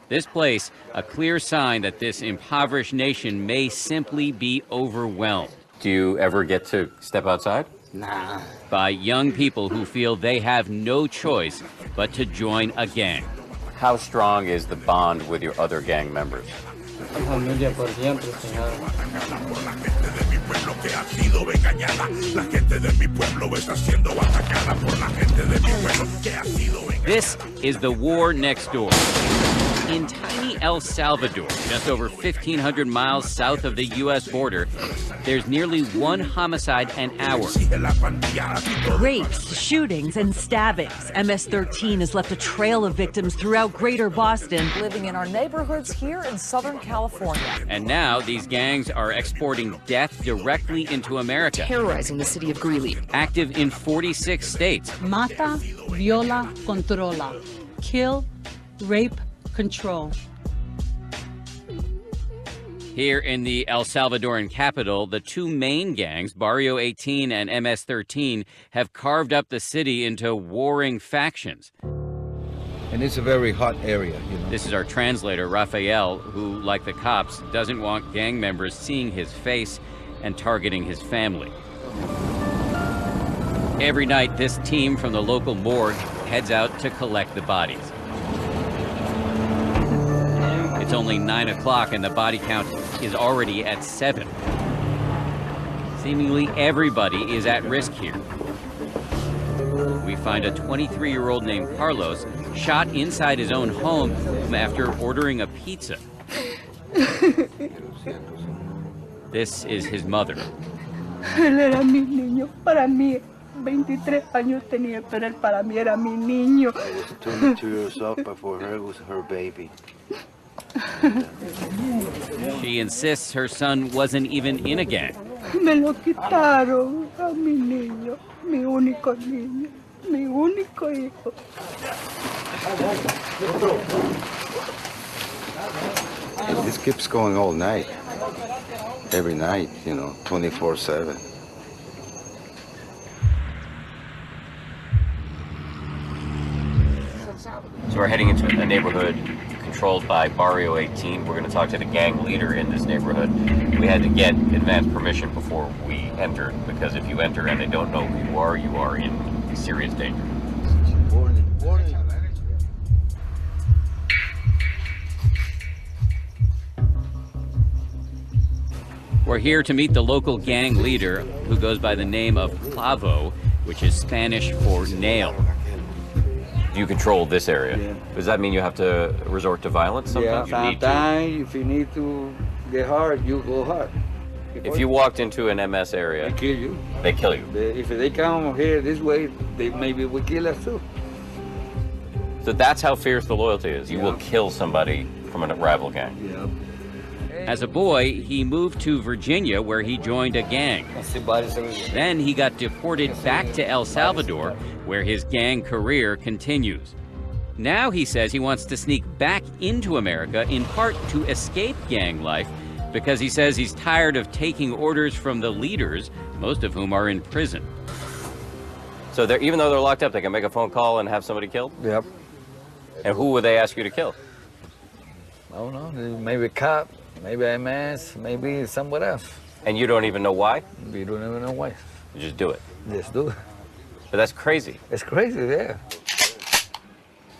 F: This place, a clear sign that this impoverished nation may simply be overwhelmed. Do you ever get to step outside?
H: Nah.
F: By young people who feel they have no choice but to join a gang. How strong is the bond with your other gang members?
H: Familia por siempre, señora.
F: This is the war next door. In tiny El Salvador, just over 1,500 miles south of the U.S. border, there's nearly one homicide an hour.
I: Rapes, shootings, and stabbings. MS-13 has left a trail of victims throughout greater Boston.
J: Living in our neighborhoods here in Southern California.
F: And now these gangs are exporting death directly into America.
J: Terrorizing the city of Greeley.
F: Active in 46 states.
I: Mata, viola, controla. Kill, rape, control.
F: Here in the El Salvadoran capital, the two main gangs, Barrio 18 and MS-13, have carved up the city into warring factions.
G: And it's a very hot area, you know.
F: This is our translator, Rafael, who, like the cops, doesn't want gang members seeing his face and targeting his family. Every night, this team from the local morgue heads out to collect the bodies. It's only 9 o'clock and the body count is already at 7. Seemingly everybody is at risk here. We find a 23-year-old named Carlos shot inside his own home after ordering a pizza. This is his mother.
I: Él era mi niño, para mí.
K: 23 años tenía, pero él para mí era mi niño.
G: I was 22 years old, but for her it was her baby.
F: She insists her son wasn't even in a gang.
K: Me lo quitaron a mi niño, mi único niño, mi único hijo.
G: This keeps going all night. Every night, 24/7.
F: So we're heading into a neighborhood controlled by Barrio 18. We're going to talk to the gang leader in this neighborhood. We had to get advance permission before we entered, because if you enter and they don't know who you are in serious danger.
G: Warning, warning.
F: We're here to meet the local gang leader, who goes by the name of Clavo, which is Spanish for nail. You control this area.
H: Yeah.
F: Does that mean you have to resort to violence sometimes?
H: Yeah, sometimes if you need to get hard, you go hard.
F: If you walked into an MS area,
H: They kill you.
F: they kill you.
H: If they come here this way, they maybe will kill us too.
F: So that's how fierce the loyalty is. You
H: Yeah.
F: will kill somebody from a rival gang.
H: Yeah.
F: As a boy, he moved to Virginia, where he joined a gang. Then he got deported back to El Salvador, where his gang career continues. Now he says he wants to sneak back into America, in part to escape gang life, because he says he's tired of taking orders from the leaders, most of whom are in prison. So even though they're locked up, they can make a phone call and have somebody killed?
H: Yep.
F: And who would they ask you to kill?
H: I don't know. Maybe cop, maybe MS, maybe somewhere else.
F: And you don't even know why?
H: We don't even know why.
F: You just do it.
H: Just do it.
F: But that's crazy.
H: It's crazy, yeah.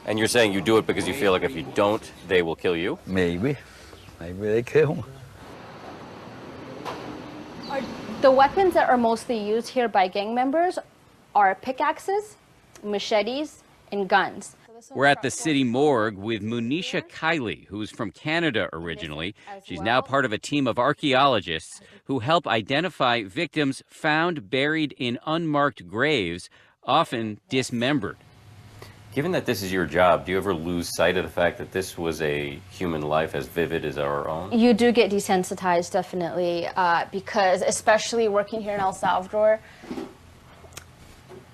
F: And you're saying you do it because you feel like if you don't, they will kill you?
H: Maybe. Maybe they kill him.
L: The weapons that are mostly used here by gang members are pickaxes, machetes, and guns.
F: We're at the city morgue with Munisha Kiley, who's from Canada originally. She's now part of a team of archaeologists who help identify victims found buried in unmarked graves, often dismembered. Given that this is your job, do you ever lose sight of the fact that this was a human life as vivid as our own?
L: You do get desensitized, definitely, because especially working here in El Salvador,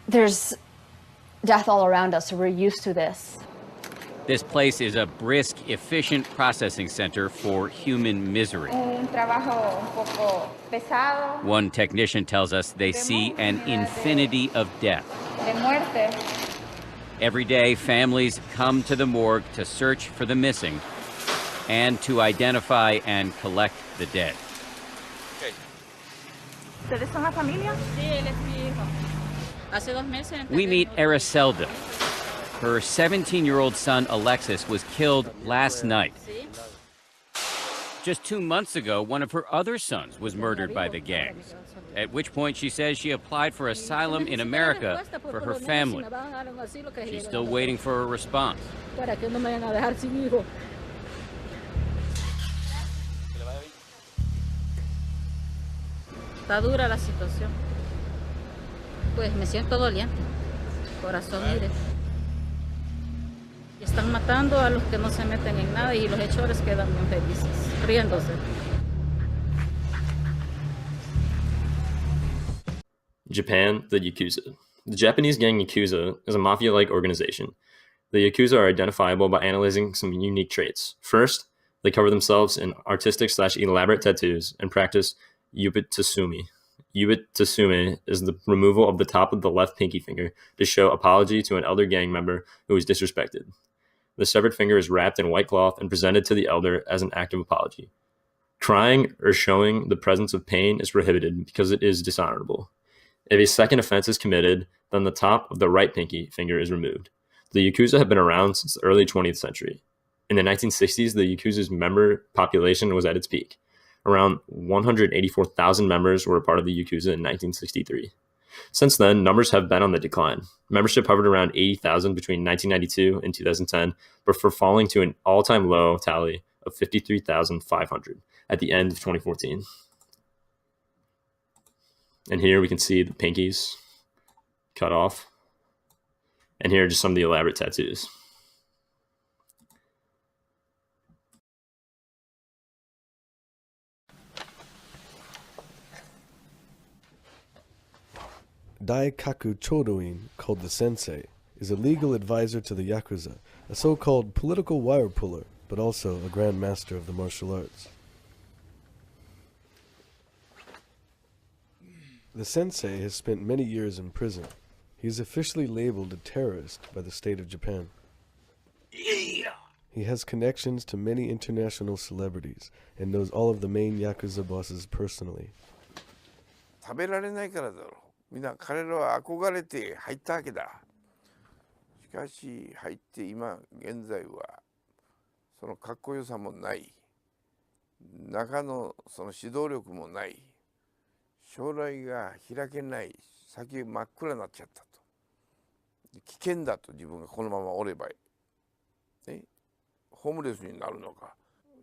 L: there's death all around us, so we're used to this.
F: This place is a brisk, efficient processing center for human misery. One technician tells us they see an infinity of death. Every day, families come to the morgue to search for the missing and to identify and collect the dead.
K: ¿Ustedes son la familia?
M: Sí, él es mi hijo. Hace 2 meses.
F: We meet Aracelda. Her 17-year-old son, Alexis, was killed last night. Just 2 months ago, one of her other sons was murdered by the gangs, at which point she says she applied for asylum in America for her family. She's still waiting for a response.
M: Está dura la situación. Pues me siento doliente. Corazón, mire. Están matando a los que no se meten en nada y los hechores quedan bien felices, riéndose.
C: Japan, the Yakuza. The Japanese gang Yakuza is a mafia-like organization. The Yakuza are identifiable by analyzing some unique traits. First, they cover themselves in artistic/elaborate tattoos and practice yubitasumi. Yubitasumi is the removal of the top of the left pinky finger to show apology to an elder gang member who was disrespected. The severed finger is wrapped in white cloth and presented to the elder as an act of apology. Crying or showing the presence of pain is prohibited because it is dishonorable. If a second offense is committed, then the top of the right pinky finger is removed. The Yakuza have been around since the early 20th century. In the 1960s, the Yakuza's member population was at its peak. Around 184,000 members were a part of the Yakuza in 1963. Since then, numbers have been on the decline. Membership hovered around 80,000 between 1992 and 2010, before falling to an all-time low tally of 53,500 at the end of 2014. And here we can see the pinkies cut off. And here are just some of the elaborate tattoos.
N: Daikaku Chodoin, called the Sensei, is a legal advisor to the Yakuza, a so-called political wire puller, but also a grand master of the martial arts. The Sensei has spent many years in prison. He is officially labeled a terrorist by the state of Japan. He has connections to many international celebrities and knows all of the main Yakuza bosses personally.
G: 食べられないからだろう。みんな彼らは憧れて入ったわけだ。しかし入って今現在はそのかっこよさもない。中のその指導力もない。将来が開けない。先真っ暗になっちゃったと。危険だと自分がこのままおればホームレスになるのか。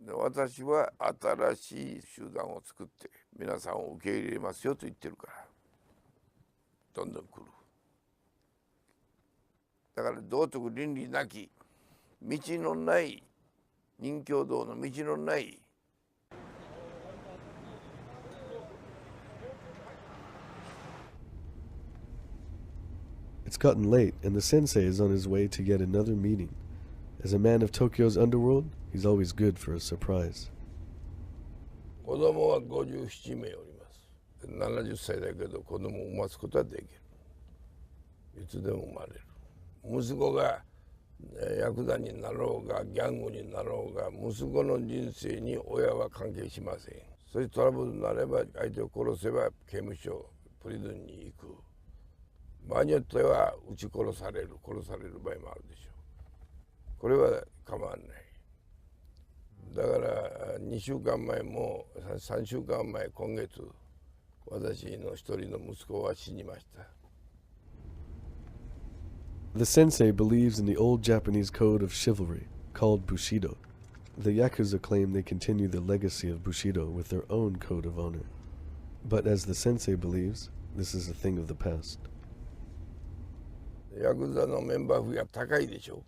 G: で私は新しい集団を作って皆さんを受け入れますよと言ってるからどんどん来る。だから道徳倫理なき道のない任教道の道のない
N: It's gotten late, and the sensei is on his way to yet another meeting. As a man of Tokyo's underworld, he's always good for a surprise.
G: 子供は57名おります。70歳だけど子供を産ますことはできる。いつでも生まれる。息子がヤクザになろうがギャングになろうが息子の人生に親は関係しません。そういうトラブルになれば相手を殺せば刑務所、プリズンに行く。場合によっては撃ち殺される場合もあるでしょう。これは構わない。だから2週間前も3週間前今月私の一人の息子は死にました。
N: The sensei believes in the old Japanese code of chivalry, called Bushido. The Yakuza claim they continue the legacy of Bushido with their own code of honor. But as the sensei believes, this is a thing of the past.
G: ヤクザのメンバー費が高いでしょ。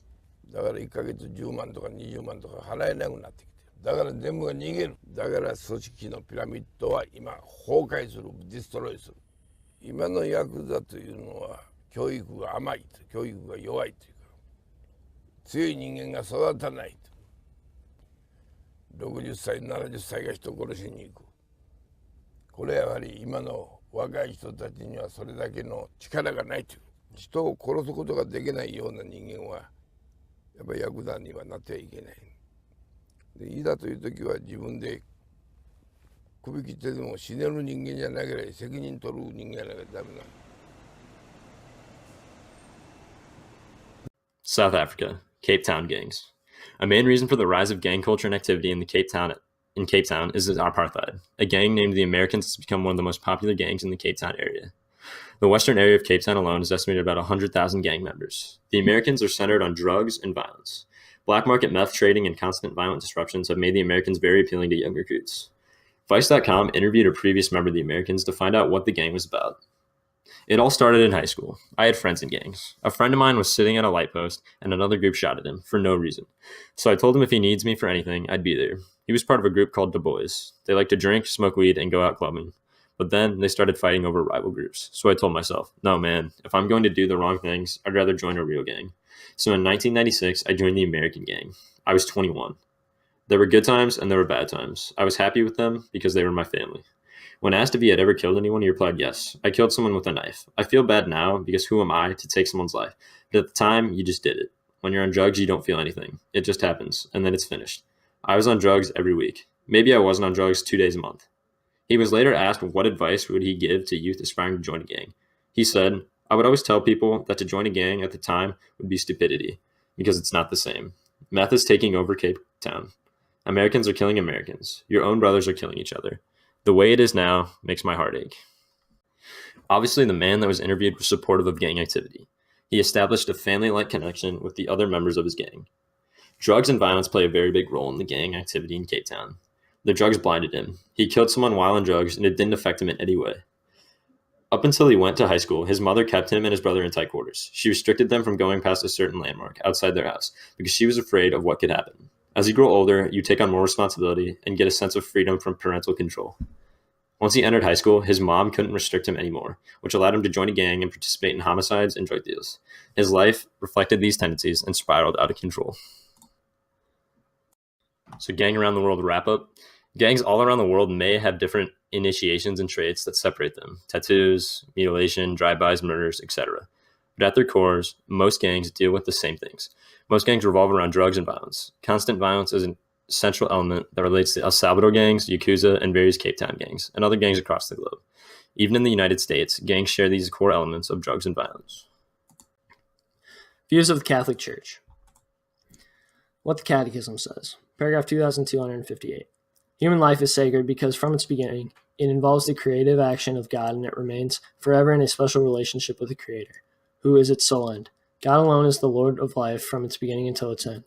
G: だから1ヶ月10万とか20万とか払えなくなってきてる。だから全部が逃げる。だから組織のピラミッドは今崩壊する、ディストロイする。今のヤクザというのは教育が甘い、教育が弱いというか、強い人間が育たないと。60歳、70歳が人殺しに行く。これやはり今の若い人たちにはそれだけの力がないという。人を殺すことができないような人間はやっぱりヤクザにはなってはいけない。でいざという時は自分で首切ってでも死ねる人間じゃなければ責任取る人間じゃなきゃダメなの。
C: South Africa, Cape Town gangs. A main reason for the rise of gang culture and activity in Cape Town is apartheid. A gang named the Americans has become one of the most popular gangs in the Cape Town area. The western area of Cape Town alone is estimated about 100,000 gang members. The Americans are centered on drugs and violence. Black market meth trading and constant violent disruptions have made the Americans very appealing to young recruits. Vice.com interviewed a previous member of the Americans to find out what the gang was about. It all started in high school. I had friends in gangs. A friend of mine was sitting at a light post and another group shot at him for no reason. So I told him if he needs me for anything, I'd be there. He was part of a group called the Boys. They like to drink, smoke weed, and go out clubbing. But then they started fighting over rival groups. So I told myself, no, man, if I'm going to do the wrong things, I'd rather join a real gang. So in 1996, I joined the American gang. I was 21. There were good times and there were bad times. I was happy with them because they were my family. When asked if he had ever killed anyone, he replied, yes, I killed someone with a knife. I feel bad now because who am I to take someone's life? But at the time, you just did it. When you're on drugs, you don't feel anything. It just happens, and then it's finished. I was on drugs every week. Maybe I wasn't on drugs 2 days a month. He was later asked what advice would he give to youth aspiring to join a gang. He said, I would always tell people that to join a gang at the time would be stupidity, because it's not the same. Meth is taking over Cape Town. Americans are killing Americans. Your own brothers are killing each other. The way it is now makes my heart ache. Obviously, the man that was interviewed was supportive of gang activity. He established a family-like connection with the other members of his gang. Drugs and violence play a very big role in the gang activity in Cape Town. The drugs blinded him. He killed someone while on drugs, and it didn't affect him in any way. Up until he went to high school, his mother kept him and his brother in tight quarters. She restricted them from going past a certain landmark outside their house because she was afraid of what could happen. As you grow older, you take on more responsibility and get a sense of freedom from parental control. Once he entered high school, his mom couldn't restrict him anymore, which allowed him to join a gang and participate in homicides and drug deals. His life reflected these tendencies and spiraled out of control. So gang around the world wrap up. Gangs all around the world may have different initiations and traits that separate them: tattoos, mutilation, drive-bys, murders, etc. But at their cores, most gangs deal with the same things. Most gangs revolve around drugs and violence. Constant violence is an central element that relates to El Salvador gangs, Yakuza, and various Cape Town gangs, and other gangs across the globe. Even in the United States, gangs share these core elements of drugs and violence.
O: Views of the Catholic Church. What the Catechism says. Paragraph 2258. Human life is sacred because from its beginning, it involves the creative action of God and it remains forever in a special relationship with the Creator, who is its sole end. God alone is the Lord of life from its beginning until its end.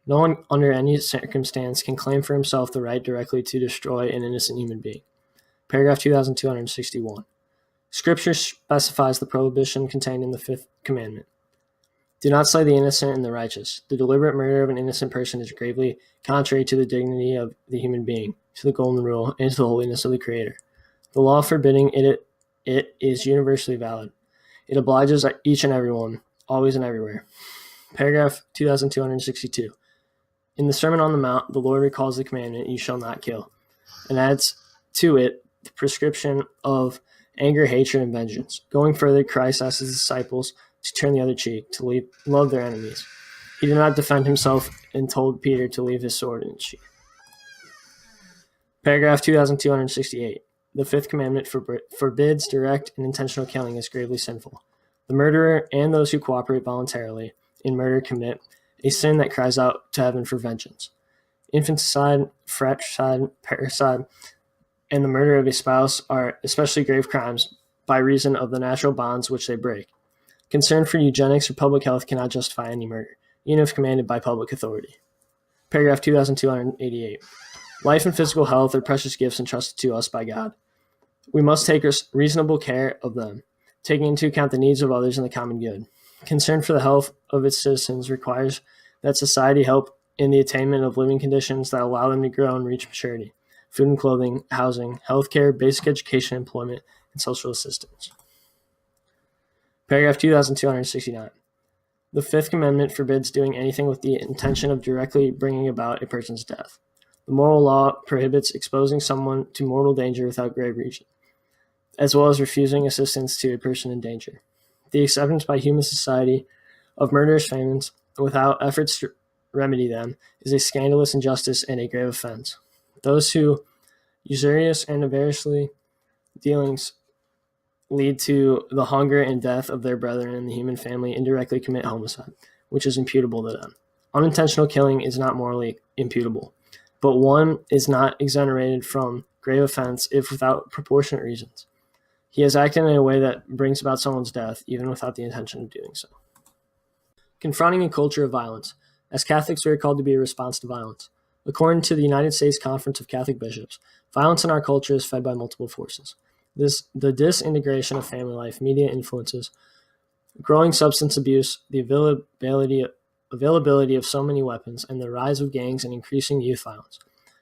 O: No one under any circumstance can claim for himself the right directly to destroy an innocent human being. Paragraph 2261. Scripture specifies the prohibition contained in the fifth commandment. Do not slay the innocent and the righteous. The deliberate murder of an innocent person is gravely contrary to the dignity of the human being, to the golden rule, and to the holiness of the Creator. The law forbidding it is universally valid. It obliges each and everyone, always and everywhere. Paragraph 2262. In the Sermon on the Mount, the Lord recalls the commandment, "You shall not kill," and adds to it the prescription of anger, hatred, and vengeance. Going further, Christ asks his disciples to turn the other cheek, to love their enemies. He did not defend himself and told Peter to leave his sword in its sheath. Paragraph 2268. The fifth commandment forbids direct and intentional killing as gravely sinful. The murderer and those who cooperate voluntarily in murder commit a sin that cries out to heaven for vengeance. Infanticide, fratricide, parricide, and the murder of a spouse are especially grave crimes by reason of the natural bonds which they break. Concern for eugenics or public health cannot justify any murder, even if commanded by public authority. Paragraph 2288. Life and physical health are precious gifts entrusted to us by God. We must take reasonable care of them, taking into account the needs of others and the common good. Concern for the health of its citizens requires that society help in the attainment of living conditions that allow them to grow and reach maturity: food and clothing, housing, healthcare, basic education, employment, and social assistance. Paragraph 2269. The Fifth Commandment forbids doing anything with the intention of directly bringing about a person's death. The moral law prohibits exposing someone to mortal danger without grave reason, as well as refusing assistance to a person in danger. The acceptance by human society of murderous famines without efforts to remedy them is a scandalous injustice and a grave offense. Those who usurious and avariciously dealings lead to the hunger and death of their brethren in the human family indirectly commit homicide, which is imputable to them. Unintentional killing is not morally imputable, but one is not exonerated from grave offense if without proportionate reasons. He has acted in a way that brings about someone's death, even without the intention of doing so. Confronting a culture of violence. As Catholics, we are called to be a response to violence. According to the United States Conference of Catholic Bishops, violence in our culture is fed by multiple forces. The disintegration of family life, media influences, growing substance abuse, the availability of so many weapons, and the rise of gangs and increasing youth violence.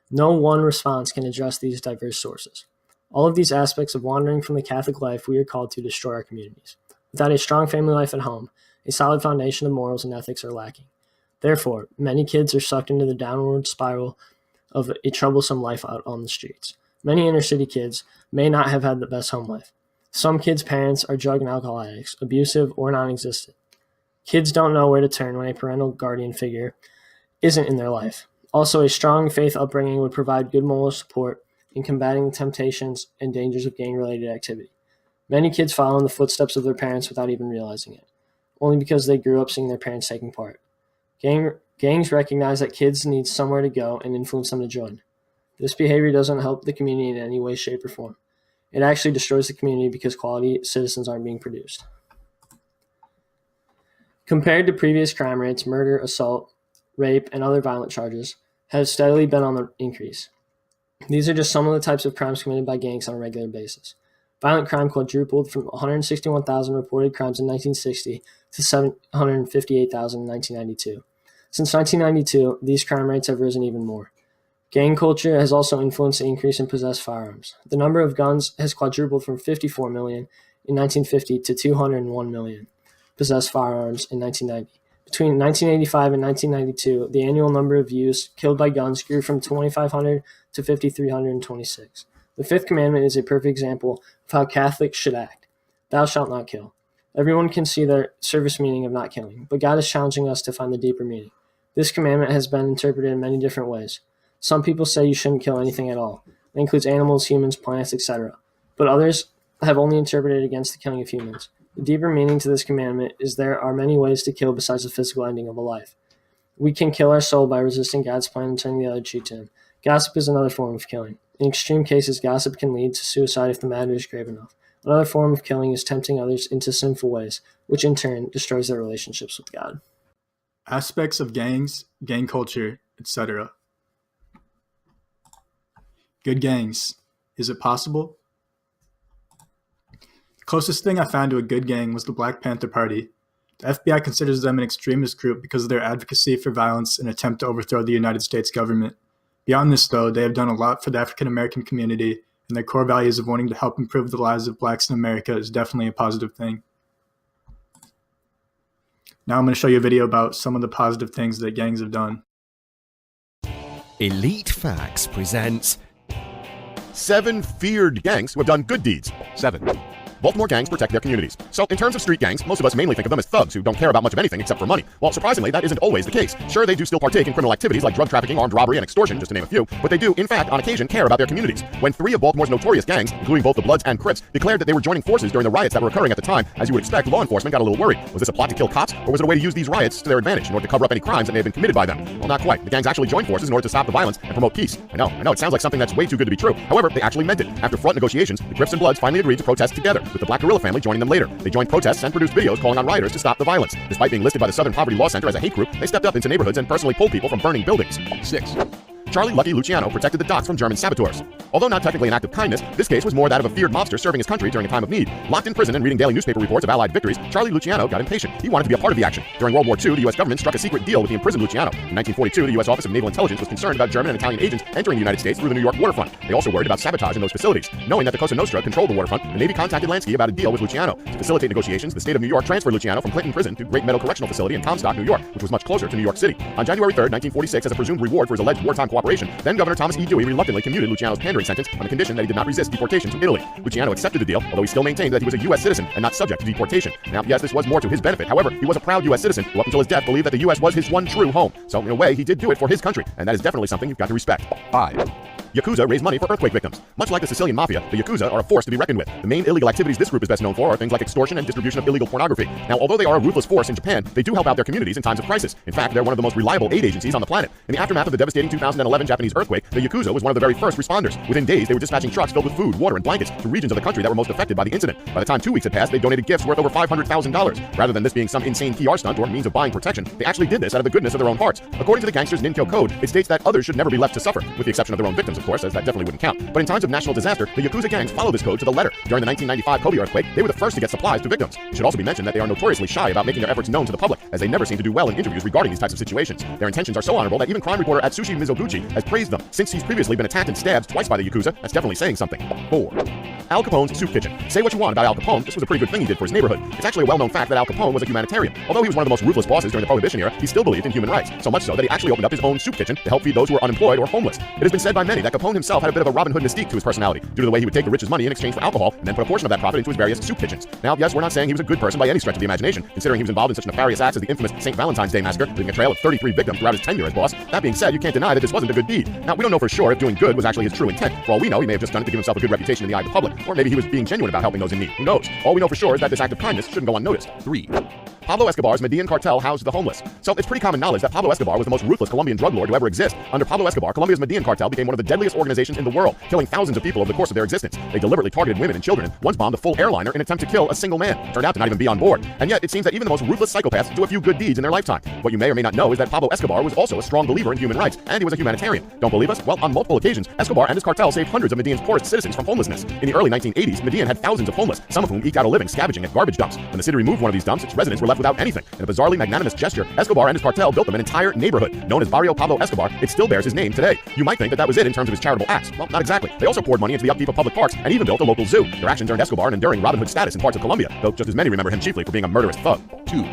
O: No one response can address these diverse sources. All of these aspects of wandering from the Catholic life, we are called to destroy our communities. Without a strong family life at home, a solid foundation of morals and ethics are lacking. Therefore, many kids are sucked into the downward spiral of a troublesome life out on the streets. Many inner city kids may not have had the best home life. Some kids' parents are drug and alcohol addicts, abusive or non-existent. Kids don't know where to turn when a parental guardian figure isn't in their life. Also, a strong faith upbringing would provide good moral support in combating the temptations and dangers of gang-related activity. Many kids follow in the footsteps of their parents without even realizing it, only because they grew up seeing their parents taking part. Gangs recognize that kids need somewhere to go and influence them to join. This behavior doesn't help the community in any way, shape, or form. It actually destroys the community because quality citizens aren't being produced. Compared to previous crime rates, murder, assault, rape, and other violent charges have steadily been on the increase. These are just some of the types of crimes committed by gangs on a regular basis. Violent crime quadrupled from 161,000 reported crimes in 1960 to 758,000 in 1992. Since 1992, these crime rates have risen even more. Gang culture has also influenced the increase in possessed firearms. The number of guns has quadrupled from 54 million in 1950 to 201 million possessed firearms in 1990. Between 1985 and 1992, the annual number of youths killed by guns grew from 2,500 to 5,326. The fifth commandment is a perfect example of how Catholics should act. Thou shalt not kill. Everyone can see the surface meaning of not killing, but God is challenging us to find the deeper meaning. This commandment has been interpreted in many different ways. Some people say you shouldn't kill anything at all. That includes animals, humans, plants, etc. But others have only interpreted against the killing of humans. The deeper meaning to this commandment is there are many ways to kill besides the physical ending of a life. We can kill our soul by resisting God's plan and turning the other cheek to Him. Gossip is another form of killing. In extreme cases, gossip can lead to suicide if the matter is grave enough. Another form of killing is tempting others into sinful ways, which in turn destroys their relationships with God.
P: Aspects of gangs, gang culture, etc. Good gangs. Is it possible? The closest thing I found to a good gang was the Black Panther Party. The FBI considers them an extremist group because of their advocacy for violence and attempt to overthrow the United States government. Beyond this, though, they have done a lot for the African American community, and their core values of wanting to help improve the lives of blacks in America is definitely a positive thing. Now I'm going to show you a video about some of the positive things that gangs have done.
Q: Elite Facts presents 7 feared gangs who have done good deeds. 7. Baltimore gangs protect their communities. So, in terms of street gangs, most of us mainly think of them as thugs who don't care about much of anything except for money. Well, surprisingly, that isn't always the case. Sure, they do still partake in criminal activities like drug trafficking, armed robbery, and extortion, just to name a few, but they do, in fact, on occasion, care about their communities. When 3 of Baltimore's notorious gangs, including both the Bloods and Crips, declared that they were joining forces during the riots that were occurring at the time, as you would expect, law enforcement got a little worried. Was this a plot to kill cops, or was it a way to use these riots to their advantage in order to cover up any crimes that may have been committed by them? Well, not quite. The gangs actually joined forces in order to stop the violence and promote peace. I know, it sounds like something that's way too good to be true. However, they actually meant it. After front negotiations, the Crips and Bloods finally agreed to protest together, with the Black Guerrilla family joining them later. They joined protests and produced videos calling on rioters to stop the violence. Despite being listed by the Southern Poverty Law Center as a hate group, they stepped up into neighborhoods and personally pulled people from burning buildings. 6. Charlie Lucky Luciano protected the docks from German saboteurs. Although not technically an act of kindness, this case was more that of a feared mobster serving his country during a time of need. Locked in prison and reading daily newspaper reports of Allied victories, Charlie Luciano got impatient. He wanted to be a part of the action. During World War II, the U.S. government struck a secret deal with the imprisoned Luciano. In 1942, the U.S. Office of Naval Intelligence was concerned about German and Italian agents entering the United States through the New York waterfront. They also worried about sabotage in those facilities. Knowing that the Cosa Nostra controlled the waterfront, the Navy contacted Lansky about a deal with Luciano. To facilitate negotiations, the state of New York transferred Luciano from Clinton Prison to Great Meadow Correctional Facility in Comstock, New York, which was much closer to New York City. On January 3, 1946, as a presumed reward for his alleged wartime cooperation, then Governor Thomas E. Dewey reluctantly commuted Luciano's pandering sentence on the condition that he did not resist deportation to Italy. Luciano accepted the deal, although he still maintained that he was a U.S. citizen and not subject to deportation. Now, yes, this was more to his benefit. However, he was a proud U.S. citizen who up until his death believed that the U.S. was his one true home. So, in a way, he did do it for his country, and that is definitely something you've got to respect. 5. Yakuza raise money for earthquake victims. Much like the Sicilian Mafia, the Yakuza are a force to be reckoned with. The main illegal activities this group is best known for are things like extortion and distribution of illegal pornography. Now, although they are a ruthless force in Japan, they do help out their communities in times of crisis. In fact, they're one of the most reliable aid agencies on the planet. In the aftermath of the devastating 2011 Japanese earthquake, the Yakuza was one of the very first responders. Within days, they were dispatching trucks filled with food, water, and blankets to regions of the country that were most affected by the incident. By the time 2 weeks had passed, they donated gifts worth over $500,000. Rather than this being some insane PR stunt or means of buying protection, they actually did this out of the goodness of their own hearts. According to the gangsters' Ninkyo Code, it states that others should never be left to suffer, with the exception of their own victims, of course, as that definitely wouldn't count. But in times of national disaster, the Yakuza gangs follow this code to the letter. During the 1995 Kobe earthquake, they were the first to get supplies to victims. It should also be mentioned that they are notoriously shy about making their efforts known to the public, as they never seem to do well in interviews regarding these types of situations. Their intentions are so honorable that even crime reporter Atsushi Mizoguchi has praised them. Since he's previously been attacked and stabbed twice by the Yakuza, that's definitely saying something. 4. Al Capone's soup kitchen. Say what you want about Al Capone, this was a pretty good thing he did for his neighborhood. It's actually a well-known fact that Al Capone was a humanitarian. Although he was one of the most ruthless bosses during the Prohibition era, he still believed in human rights, so much so that he actually opened up his own soup kitchen to help feed those who were unemployed or homeless. It has been said by many that Capone himself had a bit of a Robin Hood mystique to his personality, due to the way he would take the rich's money in exchange for alcohol and then put a portion of that profit into his various soup kitchens. Now, yes, we're not saying he was a good person by any stretch of the imagination, considering he was involved in such nefarious acts as the infamous St. Valentine's Day massacre, leaving a trail of 33 victims throughout his tenure as boss. That being said, you can't deny that this wasn't a good deed. Now, we don't know for sure if doing good was actually his true intent. For all we know, he may have just done it to give himself a good reputation in the eye of the public, or maybe he was being genuine about helping those in need. Who knows? All we know for sure is that this act of kindness shouldn't go unnoticed. 3. Pablo Escobar's Medellin cartel housed the homeless. So it's pretty common knowledge that Pablo Escobar was the most ruthless Colombian drug lord to ever exist. Under Pablo Escobar, Colombia's Medellin cartel became one of the deadliest organizations in the world, killing thousands of people over the course of their existence. They deliberately targeted women and children, and once bombed a full airliner in an attempt to kill a single man. Turned out to not even be on board. And yet, it seems that even the most ruthless psychopaths do a few good deeds in their lifetime. What you may or may not know is that Pablo Escobar was also a strong believer in human rights, and he was a humanitarian. Don't believe us? Well, on multiple occasions, Escobar and his cartel saved hundreds of Medellin's poorest citizens from homelessness. In the early 1980s, Medellin had thousands of homeless, some of whom eked out a living scavenging at garbage dumps. When the city removed one of these dumps, its residents were left without anything. In a bizarrely magnanimous gesture, Escobar and his cartel built them an entire neighborhood. Known as Barrio Pablo Escobar, it still bears his name today. You might think that was it in terms of his charitable acts. Well, not exactly. They also poured money into the upkeep of public parks and even built a local zoo. Their actions earned Escobar an enduring Robin Hood status in parts of Colombia, though just as many remember him chiefly for being a murderous thug. 2.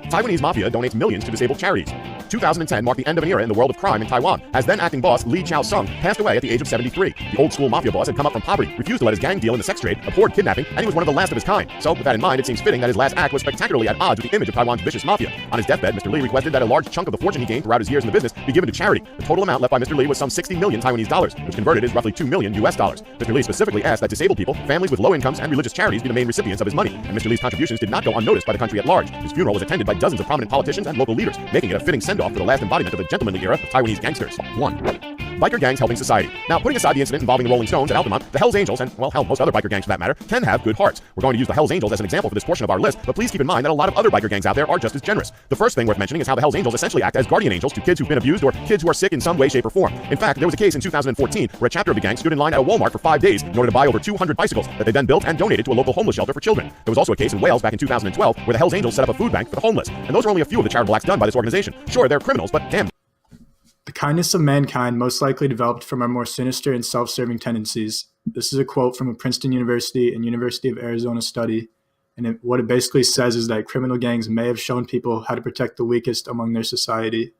Q: Taiwanese mafia donates millions to disabled charities. 2010 marked the end of an era in the world of crime in Taiwan, as then-acting boss Lee Chow-sung passed away at the age of 73. The old-school mafia boss had come up from poverty, refused to let his gang deal in the sex trade, abhorred kidnapping, and he was one of the last of his kind. So, with that in mind, it seems fitting that his last act was spectacularly at odds with the image of Taiwan's vicious mafia. On his deathbed, Mr. Lee requested that a large chunk of the fortune he gained throughout his years in the business be given to charity. The total amount left by Mr. Lee was some 60 million Taiwanese dollars, which converted is roughly $2 million US. Mr. Lee specifically asked that disabled people, families with low incomes, and religious charities be the main recipients of his money, and Mr. Lee's contributions did not go unnoticed by the country at large. His funeral was attended by dozens of prominent politicians and local leaders, making it a fitting send-off for the last embodiment of the gentlemanly era of Taiwanese gangsters. 1. Biker gangs helping society. Now, putting aside the incident involving the Rolling Stones at Altamont, the Hells Angels, and, well, hell, most other biker gangs for that matter, can have good hearts. We're going to use the Hells Angels as an example for this portion of our list, but please keep in mind that a lot of other biker gangs out there are just as generous. The first thing worth mentioning is how the Hells Angels essentially act as guardian angels to kids who've been abused or kids who are sick in some way, shape, or form. In fact, there was a case in 2014 where a chapter of the gang stood in line at a Walmart for 5 days in order to buy over 200 bicycles that they then built and donated to a local homeless shelter for children. There was also a case in Wales back in 2012 where the Hells Angels set up a food bank for the homeless. And those are only a few of the charitable acts done by this organization. Sure, they're criminals, but damn.
P: The kindness of mankind most likely developed from our more sinister and self-serving tendencies. This is a quote from a Princeton University and University of Arizona study. And what it basically says is that criminal gangs may have shown people how to protect the weakest among their society.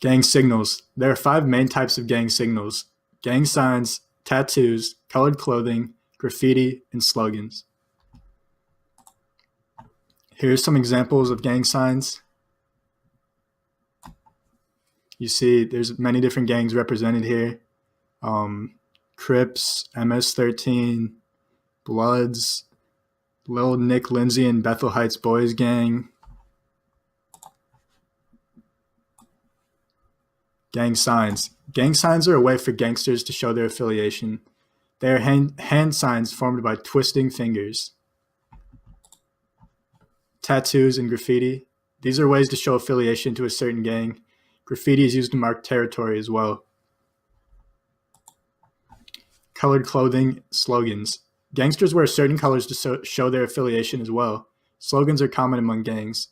P: Gang signals. There are 5 main types of gang signals: gang signs, tattoos, colored clothing, graffiti, and slogans. Here's some examples of gang signs. You see there's many different gangs represented here. Crips, MS-13, Bloods, Lil Nick Lindsay and Bethel Heights Boys Gang. Gang signs. Gang signs are a way for gangsters to show their affiliation. They are hand signs formed by twisting fingers. Tattoos and graffiti. These are ways to show affiliation to a certain gang. Graffiti is used to mark territory as well. Colored clothing, slogans. Gangsters wear certain colors to show their affiliation as well. Slogans are common among gangs.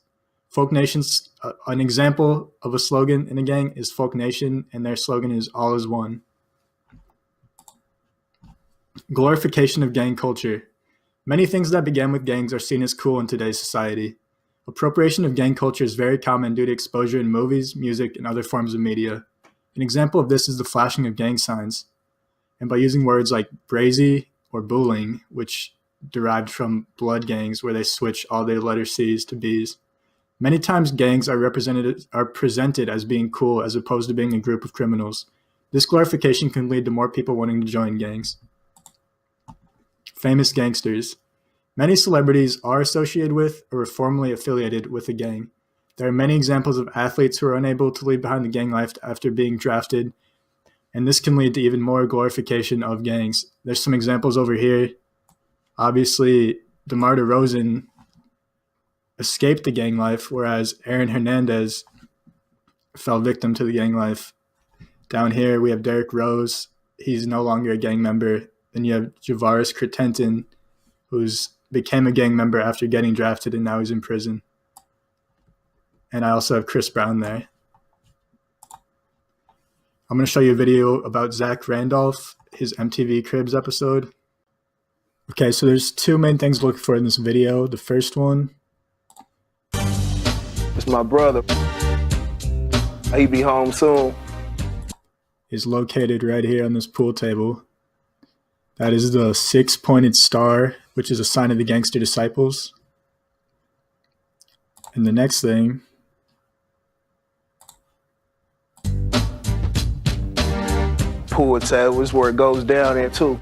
P: Folk Nation's, an example of a slogan in a gang is Folk Nation, and their slogan is All is One. Glorification of gang culture. Many things that began with gangs are seen as cool in today's society. Appropriation of gang culture is very common due to exposure in movies, music, and other forms of media. An example of this is the flashing of gang signs. And by using words like brazy or booling, which derived from blood gangs where they switch all their letter C's to B's. Many times gangs are presented as being cool as opposed to being a group of criminals. This glorification can lead to more people wanting to join gangs. Famous gangsters. Many celebrities are associated with or are formally affiliated with a gang. There are many examples of athletes who are unable to leave behind the gang life after being drafted, and this can lead to even more glorification of gangs. There's some examples over here. Obviously, DeMar DeRozan escaped the gang life, whereas Aaron Hernandez fell victim to the gang life. Down here, we have Derrick Rose. He's no longer a gang member. Then you have Javaris Cretenton, who's became a gang member after getting drafted, and now he's in prison. And I also have Chris Brown there. I'm going to show you a video about Zach Randolph, his MTV Cribs episode. Okay, so there's 2 main things to look for in this video. The first one.
R: It's my brother. He'll be home soon.
P: Is located right here on this pool table. That is the 6-pointed star, which is a sign of the gangster disciples. And the next thing.
R: Pool table is where it goes down there too.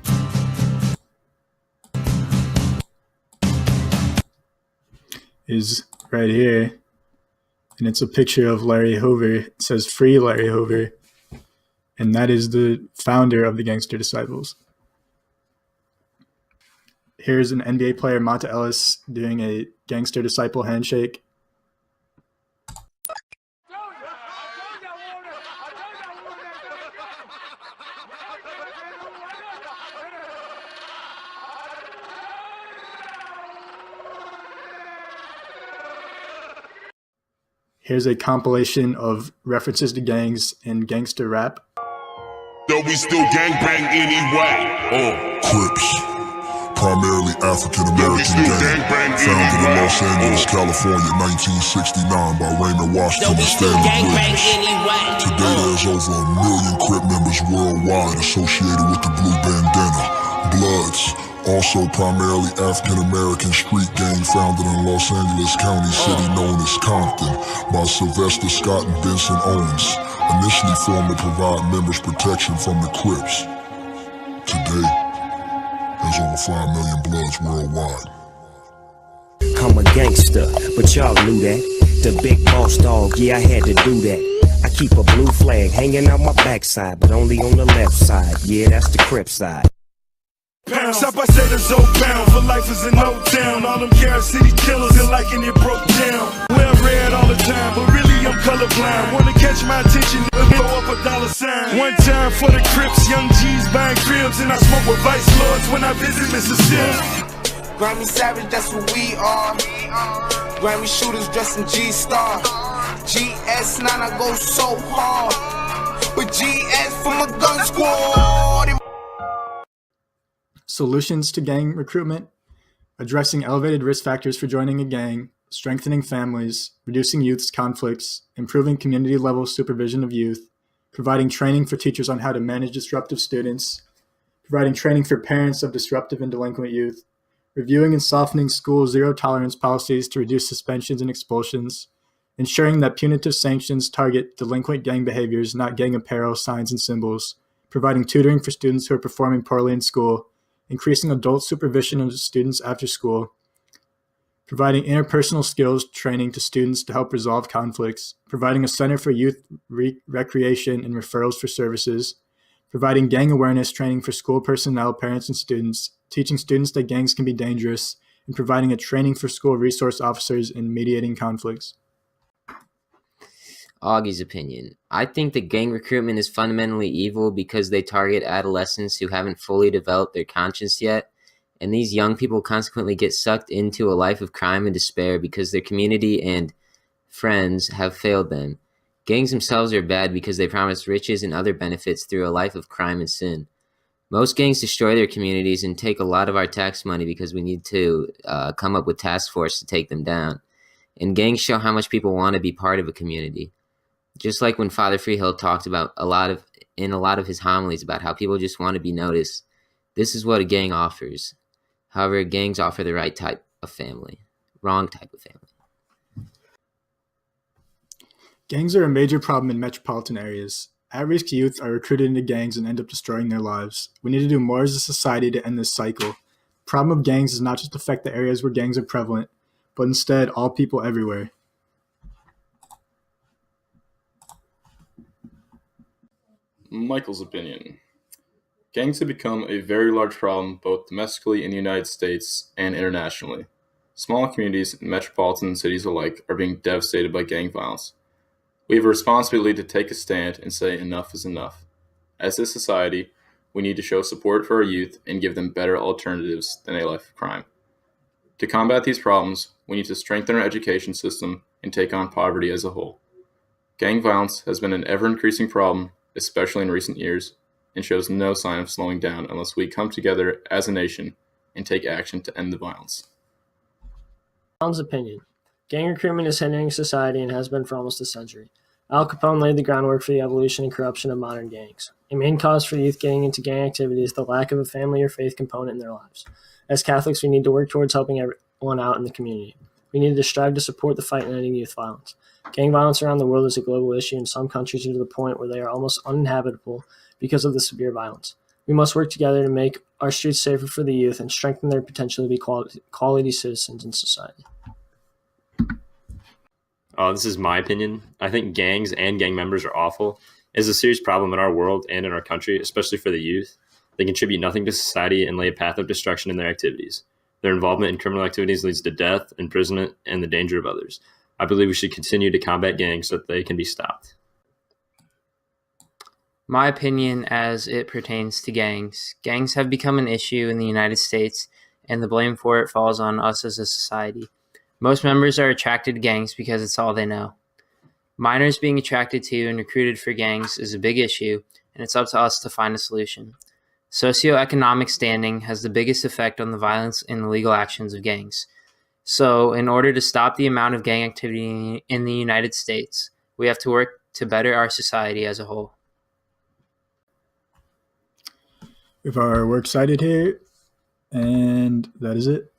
P: is right here, and it's a picture of Larry Hoover. It says "Free Larry Hoover," and that is the founder of the Gangster Disciples. Here's an NBA player, Monta Ellis, doing a Gangster Disciple handshake. Here's a compilation of references to gangs and gangster rap.
S: Though we still gangbang anyway.
T: Crips, primarily African American gang, founded in Los Angeles, California, 1969 by Raymond Washington and Stanley Williams. Today there's over 1 million Crip members worldwide associated with the blue bandana. Bloods, also primarily African American street gang founded in Los Angeles County, city known as Compton, by Sylvester Scott and Vincent Owens. Initially formed to provide members protection from the Crips. Today, there's over 5 million Bloods worldwide.
U: I'm a gangster, but y'all knew that. The big boss dog, yeah, I had to do that. I keep a blue flag hanging out my backside, but only on the left side. Yeah, that's the Crip side.
S: Stop, I say there's old pound for life is in no town. All them Garrett City killers are liking it broke down. Well read all the time, but really I'm colorblind. Wanna catch my attention, throw up a $sign. One time for the Crips, young G's buying cribs, and I smoke with vice lords when I visit Mississippi.
V: Grammy Savage, that's what we are. Grammy shooters dressed in G-Star. GS9, I go so hard. But GS for my gun squad.
P: Solutions to gang recruitment: addressing elevated risk factors for joining a gang, strengthening families, reducing youth's conflicts, improving community-level supervision of youth, providing training for teachers on how to manage disruptive students, providing training for parents of disruptive and delinquent youth, reviewing and softening school zero-tolerance policies to reduce suspensions and expulsions, ensuring that punitive sanctions target delinquent gang behaviors, not gang apparel, signs, and symbols, providing tutoring for students who are performing poorly in school, increasing adult supervision of students after school, providing interpersonal skills training to students to help resolve conflicts, providing a center for youth recreation and referrals for services, providing gang awareness training for school personnel, parents, and students, teaching students that gangs can be dangerous, and providing a training for school resource officers in mediating conflicts.
A: Augie's opinion. I think that gang recruitment is fundamentally evil because they target adolescents who haven't fully developed their conscience yet, and these young people consequently get sucked into a life of crime and despair because their community and friends have failed them. Gangs themselves are bad because they promise riches and other benefits through a life of crime and sin. Most gangs destroy their communities and take a lot of our tax money because we need to come up with task force to take them down. And gangs show how much people want to be part of a community. Just like when Father Freehill talked about in a lot of his homilies about how people just want to be noticed. This is what a gang offers. However, gangs offer the right type of family. Wrong type of family.
P: Gangs are a major problem in metropolitan areas. At-risk youth are recruited into gangs and end up destroying their lives. We need to do more as a society to end this cycle. The problem of gangs does not just affect the areas where gangs are prevalent, but instead all people everywhere.
B: Michael's opinion. Gangs have become a very large problem both domestically in the United States and internationally. Small communities and metropolitan cities alike are being devastated by gang violence. We have a responsibility to take a stand and say enough is enough. As a society, we need to show support for our youth and give them better alternatives than a life of crime. To combat these problems, we need to strengthen our education system and take on poverty as a whole. Gang violence has been an ever-increasing problem, especially in recent years, and shows no sign of slowing down unless we come together as a nation and take action to end the violence.
O: Alan's opinion. Gang recruitment is hindering society and has been for almost a century. Al Capone laid the groundwork for the evolution and corruption of modern gangs. A main cause for youth getting into gang activity is the lack of a family or faith component in their lives. As Catholics, we need to work towards helping everyone out in the community. We need to strive to support the fight in ending youth violence. Gang violence around the world is a global issue, and some countries are to the point where they are almost uninhabitable because of the severe violence. We must work together to make our streets safer for the youth and strengthen their potential to be quality citizens in society.
C: This is my opinion. I think gangs and gang members are awful. It is a serious problem in our world and in our country, especially for the youth. They contribute nothing to society and lay a path of destruction in their activities. Their involvement in criminal activities leads to death, imprisonment, and the danger of others. I believe we should continue to combat gangs so that they can be stopped.
D: My opinion as it pertains to gangs. Gangs have become an issue in the United States, and the blame for it falls on us as a society. Most members are attracted to gangs because it's all they know. Minors being attracted to and recruited for gangs is a big issue, and it's up to us to find a solution. Socioeconomic standing has the biggest effect on the violence and illegal actions of gangs. So, in order to stop the amount of gang activity in the United States, we have to work to better our society as a whole.
P: We have our works cited here, and that is it.